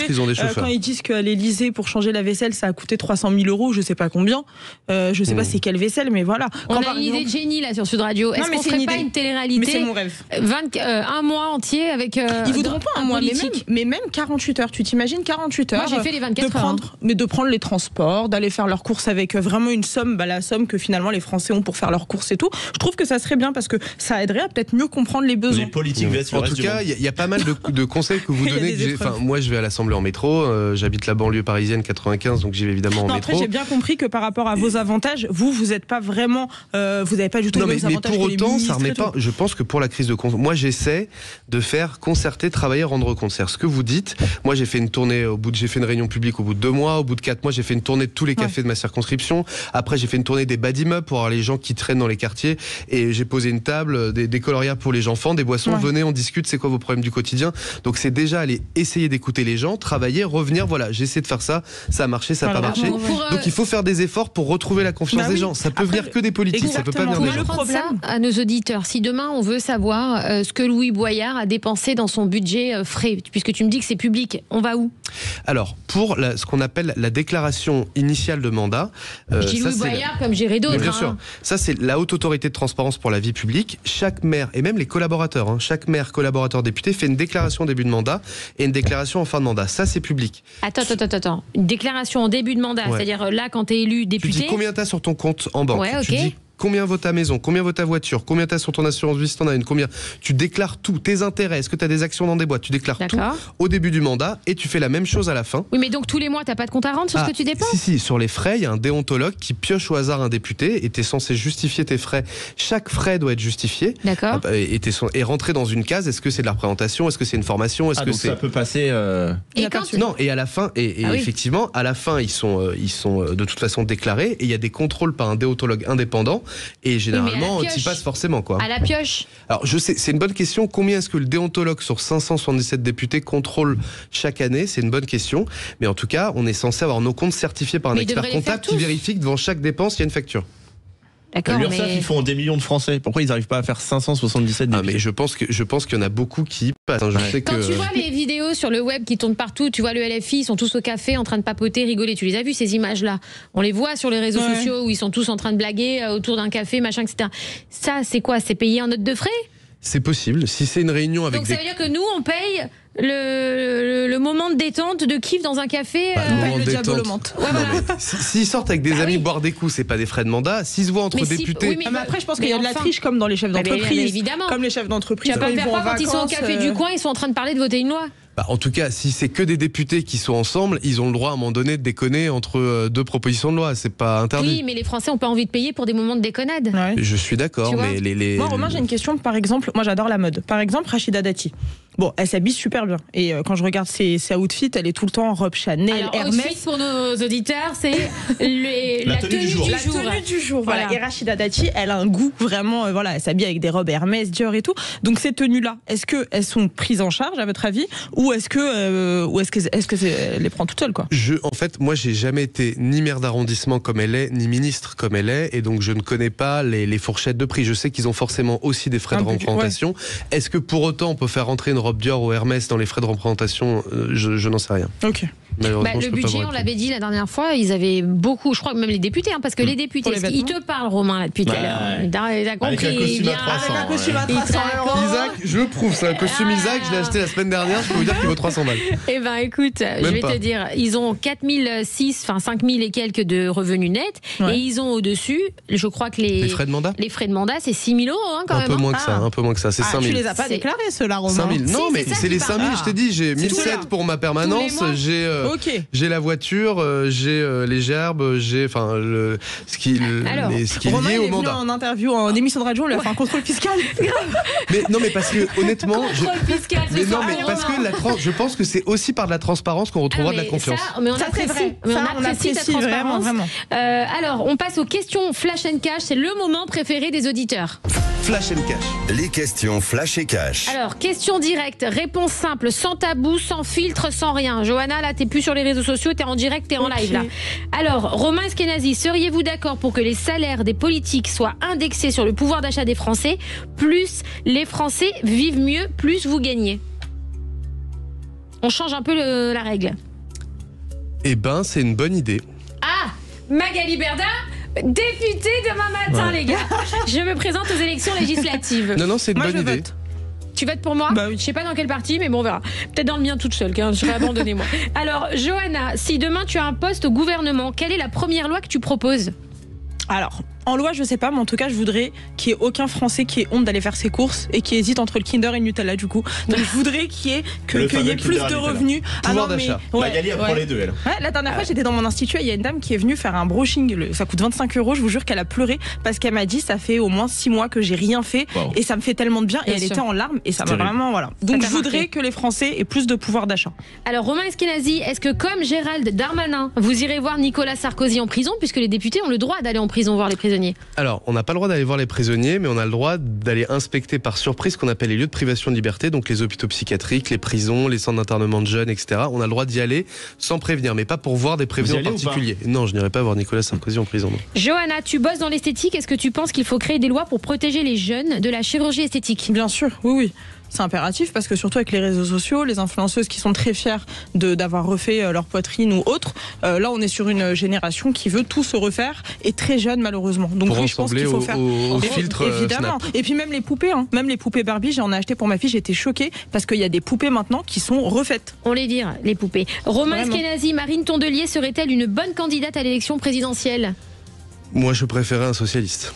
ils ont des chauffeurs privés. Quand ils disent qu'à l'Élysée, pour changer la vaisselle, ça a coûté 300 000 €, je sais pas combien. Je sais pas c'est quelle vaisselle, mais voilà. On a une idée de génie là sur Sud Radio. Est-ce qu'on ferait pas une télé-réalité? Mais c'est mon rêve. Un mois entier avec. Ils voudront pas un mois, mais même 48 heures. Tu t'imagines 48 heures? Moi, j'ai fait les 24 heures. Mais de prendre les transports, d'aller faire leurs courses avec vraiment une somme, la somme que finalement les Français ont pour faire leurs courses et tout. Je trouve que ça serait bien parce que ça aiderait à peut-être mieux comprendre les besoins. Les politiques vs. En tout cas, il y a pas mal de conseils que vous donnez. Moi, je vais à l'Assemblée en métro. J'habite la banlieue parisienne 95, donc j'y vais évidemment en métro. Après, j'ai bien compris que par rapport à vos avantages, vous n'êtes pas vraiment, vous n'avez pas du tout les mêmes avantages que les ministres. Mais pour autant, ça remet pas. Je pense que pour la crise de confiance, moi, j'essaie de faire concerter, travailler, rendre compte. C'est-à-dire ce que vous dites. Moi, j'ai fait une tournée j'ai fait une réunion publique au bout de 2 mois. Au bout de 4 mois, j'ai fait une tournée de tous les cafés de ma circonscription. Après, j'ai fait une tournée des bas d'immeubles pour voir les gens qui traînent dans les quartiers. Et j'ai posé une table, des colorières pour les enfants, des boissons. Venez, on discute. C'est quoi vos problèmes du quotidien? Donc, c'est déjà aller essayer d'écouter les gens, travailler, revenir. Voilà, j'ai essayé de faire ça. Ça a marché, ça n'a pas marché. Donc, il faut faire des efforts pour retrouver la confiance des gens. Ça peut venir que des politiques. Ça peut pas venir des gens. Ça à nos auditeurs. Si demain on veut savoir ce que Louis Boyard a dépensé dans son budget frais, puisque tu me dis que c'est public, on va où? Alors, pour ce qu'on appelle la déclaration initiale de mandat. Je dis Louis Boyard comme j'irai d'autres. Bien sûr. Ça, c'est la Haute Autorité de Transparence pour la vie publique. Chaque maire, et même les collaborateurs, chaque maire, collaborateur, député, fait une déclaration au début de mandat et une déclaration en fin de mandat. Ça, c'est public. Attends. Une déclaration en début de mandat, c'est-à-dire là, quand tu es élu député. Tu dis combien tu as sur ton compte en banque. Tu dis combien vaut ta maison, combien vaut ta voiture, combien tu as sur ton assurance vie si tu en as une, combien. Tu déclares tout, tes intérêts, est-ce que tu as des actions dans des boîtes, tu déclares tout au début du mandat et tu fais la même chose à la fin. Oui, mais donc tous les mois, tu n'as pas de compte à rendre sur ce que tu dépenses? Si, sur les frais, il y a un déontologue qui pioche au hasard un député et tu es censé justifier tes frais. Chaque frais doit être justifié. D'accord. Et rentrer dans une case, est-ce que c'est de la représentation, est-ce que c'est une formation, est-ce que donc ça peut passer. Non, et à la fin, effectivement, à la fin, ils sont de toute façon déclarés et il y a des contrôles par un déontologue indépendant et généralement tu y passes forcément quoi. À la pioche. Alors je sais, c'est une bonne question. Combien est-ce que le déontologue sur 577 députés contrôle chaque année? C'est une bonne question. Mais en tout cas, on est censé avoir nos comptes certifiés par un expert comptable qui vérifie que devant chaque dépense, il y a une facture. D'accord, L'URSSAF, mais ils font des millions de Français. Pourquoi ils n'arrivent pas à faire 577 députés? Mais je pense qu'il y en a beaucoup qui passent. Je sais quand tu vois les vidéos sur le web qui tournent partout, tu vois le LFI, ils sont tous au café en train de papoter, rigoler. Tu les as vus ces images-là? On les voit sur les réseaux sociaux où ils sont tous en train de blaguer autour d'un café, machin, etc. Ça, c'est quoi? C'est payé en note de frais? C'est possible. Si c'est une réunion avec Donc ça veut dire que nous, on paye le moment de détente, de kiff dans un café. Moment le de diable le détente. monte. Ouais, voilà. S'ils sortent avec des amis boire des coups, c'est pas des frais de mandat. S'ils se voient entre députés. oui, Mais après, je pense qu'il y a de la enfin. triche comme dans les chefs Mais d'entreprise. évidemment. Comme les chefs d'entreprise. Tu vas pas quand me faire vont en croire quand ils sont au vacances, café du coin, ils sont en train de parler de voter une loi. En tout cas, si c'est que des députés qui sont ensemble, ils ont le droit à un moment donné de déconner entre deux propositions de loi. C'est pas interdit. Oui, mais les Français ont pas envie de payer pour des moments de déconnade. Ouais. Je suis d'accord, Tu vois mais Moi, Romain, j'ai une question. Par exemple, moi, j'adore la mode. Par exemple, Rachida Dati. Bon, elle s'habille super bien. Et quand je regarde ses outfits, elle est tout le temps en robe Chanel, Alors, Hermès. outfit pour nos auditeurs, c'est la tenue du jour. La tenue du jour, voilà. Voilà. Et Rachida Dati, elle a un goût vraiment, voilà, elle s'habille avec des robes Hermès, Dior et tout. Donc ces tenues-là, est-ce qu'elles sont prises en charge à votre avis, ou est-ce que elle les prend toute seule, quoi? En fait, moi, j'ai jamais été ni maire d'arrondissement comme elle est, ni ministre comme elle est, et donc je ne connais pas les fourchettes de prix. Je sais qu'ils ont forcément aussi des frais de représentation. Est-ce que pour autant on peut faire rentrer une robe Dior ou Hermès dans les frais de représentation? Je n'en sais rien. Ok. Le budget, on l'avait dit la dernière fois, ils avaient beaucoup, je crois que même les députés, parce que les députés, ils te parlent, Romain, là, depuis tout à l'heure. Il a compris. Avec un costume à 300. Avec un costume à 300 €. Isaac, je prouve, c'est un costume Isaac, je l'ai acheté la semaine dernière, je peux vous dire qu'il vaut 300 balles. Eh ben écoute, je vais te dire, ils ont 5000 et quelques de revenus nets, et ils ont au-dessus, je crois que les frais de mandat, c'est 6 000 € quand même. Un peu moins que ça, c'est 5 000. Tu les as pas déclarés, ceux-là, Romain? 5 000. Non, mais c'est ça c'est les qui 5 000, je t'ai dit, j'ai 1 700 pour ma permanence, j'ai la voiture, j'ai les gerbes, j'ai ce qui est Romain, lié au il est venu mandat. en interview, en émission de radio, on lui a fait un contrôle fiscal. Mais parce que honnêtement, Contrôle fiscal, parce que je pense que c'est aussi par de la transparence qu'on retrouvera de la confiance. Mais on Ça, c'est apprécie, vrai. mais Ça, on apprécie cette transparence. vraiment. Alors, on passe aux questions Flash and Cash. C'est le moment préféré des auditeurs. Flash and Cash. Les questions Flash et Cash. Alors, question directe, réponse simple, sans tabou, sans filtre, sans rien. Johanna, là, t'es plus sur les réseaux sociaux, t'es en direct, t'es en live, là. Alors, Romain Eskenazi, seriez-vous d'accord pour que les salaires des politiques soient indexés sur le pouvoir d'achat des Français? Plus les Français vivent mieux, plus vous gagnez. On change un peu la règle. Eh ben, c'est une bonne idée. Ah, Magali Berda, députée demain matin, les gars. Je me présente aux élections législatives. Non, c'est une bonne idée. Vote. Tu votes pour moi? Bah oui. Je sais pas dans quel parti, mais bon, on verra. Peut-être dans le mien toute seule, je serai abandonnée, moi. Alors, Johanna, si demain tu as un poste au gouvernement, quelle est la première loi que tu proposes? Alors, en loi, je sais pas, mais en tout cas, je voudrais qu'il n'y ait aucun Français qui ait honte d'aller faire ses courses et qui hésite entre le Kinder et le Nutella, du coup. Donc, je voudrais qu'il y ait plus de revenus. Pouvoir d'achat. Magali apprend les deux, elle. Ouais, la dernière fois, j'étais dans mon institut et il y a une dame qui est venue faire un brushing. Ça coûte 25 €. Je vous jure qu'elle a pleuré parce qu'elle m'a dit ça fait au moins 6 mois que j'ai rien fait et ça me fait tellement de bien. Et elle était en larmes et ça m'a vraiment, voilà. Donc, je voudrais que les Français aient plus de pouvoir d'achat. Alors, Romain Eskenazi, est-ce que comme Gérald Darmanin, vous irez voir Nicolas Sarkozy en prison, puisque les députés ont le droit d'aller en prison voir les prisonniers? Alors, on n'a pas le droit d'aller voir les prisonniers, mais on a le droit d'aller inspecter par surprise ce qu'on appelle les lieux de privation de liberté, donc les hôpitaux psychiatriques, les prisons, les centres d'internement de jeunes, etc. On a le droit d'y aller sans prévenir, mais pas pour voir des prévenus en particulier. Non, je n'irai pas voir Nicolas Sarkozy en prison. Non. Johanna, tu bosses dans l'esthétique. Est-ce que tu penses qu'il faut créer des lois pour protéger les jeunes de la chirurgie esthétique? Bien sûr, oui. C'est impératif parce que surtout avec les réseaux sociaux, les influenceuses qui sont très fières d'avoir refait leur poitrine ou autre, là on est sur une génération qui veut tout se refaire et très jeune malheureusement. Donc pour oui, je pense qu'il faut faire au filtre évidemment. Snap. Et puis même les poupées, même les poupées Barbie, j'en ai acheté pour ma fille, j'étais choquée parce qu'il y a des poupées maintenant qui sont refaites. On les vire, les poupées. Romain Eskenazi, Marine Tondelier serait-elle une bonne candidate à l'élection présidentielle? Moi, je préférais un socialiste.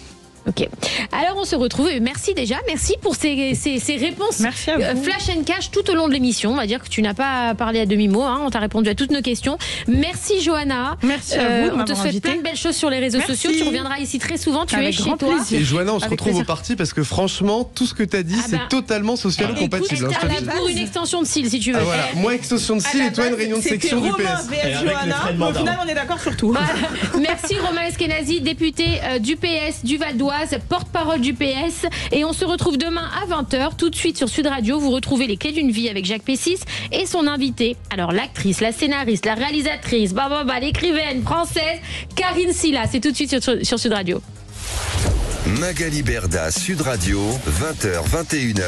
Ok. Alors on se retrouve. Merci déjà. Merci pour ces réponses. Merci à vous. Flash and Cash tout au long de l'émission. On va dire que tu n'as pas parlé à demi-mot. On t'a répondu à toutes nos questions. Merci Johanna. Merci à vous. On te souhaite plein de belles choses sur les réseaux sociaux. Tu reviendras ici très souvent. Tu es chez toi. Et Johanna, on se retrouve au parti parce que franchement, tout ce que tu as dit, c'est totalement socialement compatible. Pour une extension de cils si tu veux. Voilà. Moi, extension de cils et toi, une réunion de section du PS. Au final, on est d'accord sur tout. Merci Romain Eskenazi, député du PS du Val d'Oise, porte-parole du PS, et on se retrouve demain à 20h tout de suite sur Sud Radio. Vous retrouvez les clés d'une vie avec Jacques Pessis et son invité, alors l'actrice, la scénariste, la réalisatrice, l'écrivaine française Karine Silla. C'est tout de suite sur Sud Radio. Magali Berda, Sud Radio, 20h, 21h.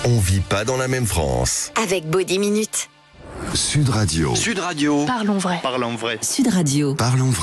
On vit pas dans la même France. Avec Body Minute. Sud Radio. Sud Radio. Parlons vrai. Parlons vrai. Sud Radio. Parlons vrai.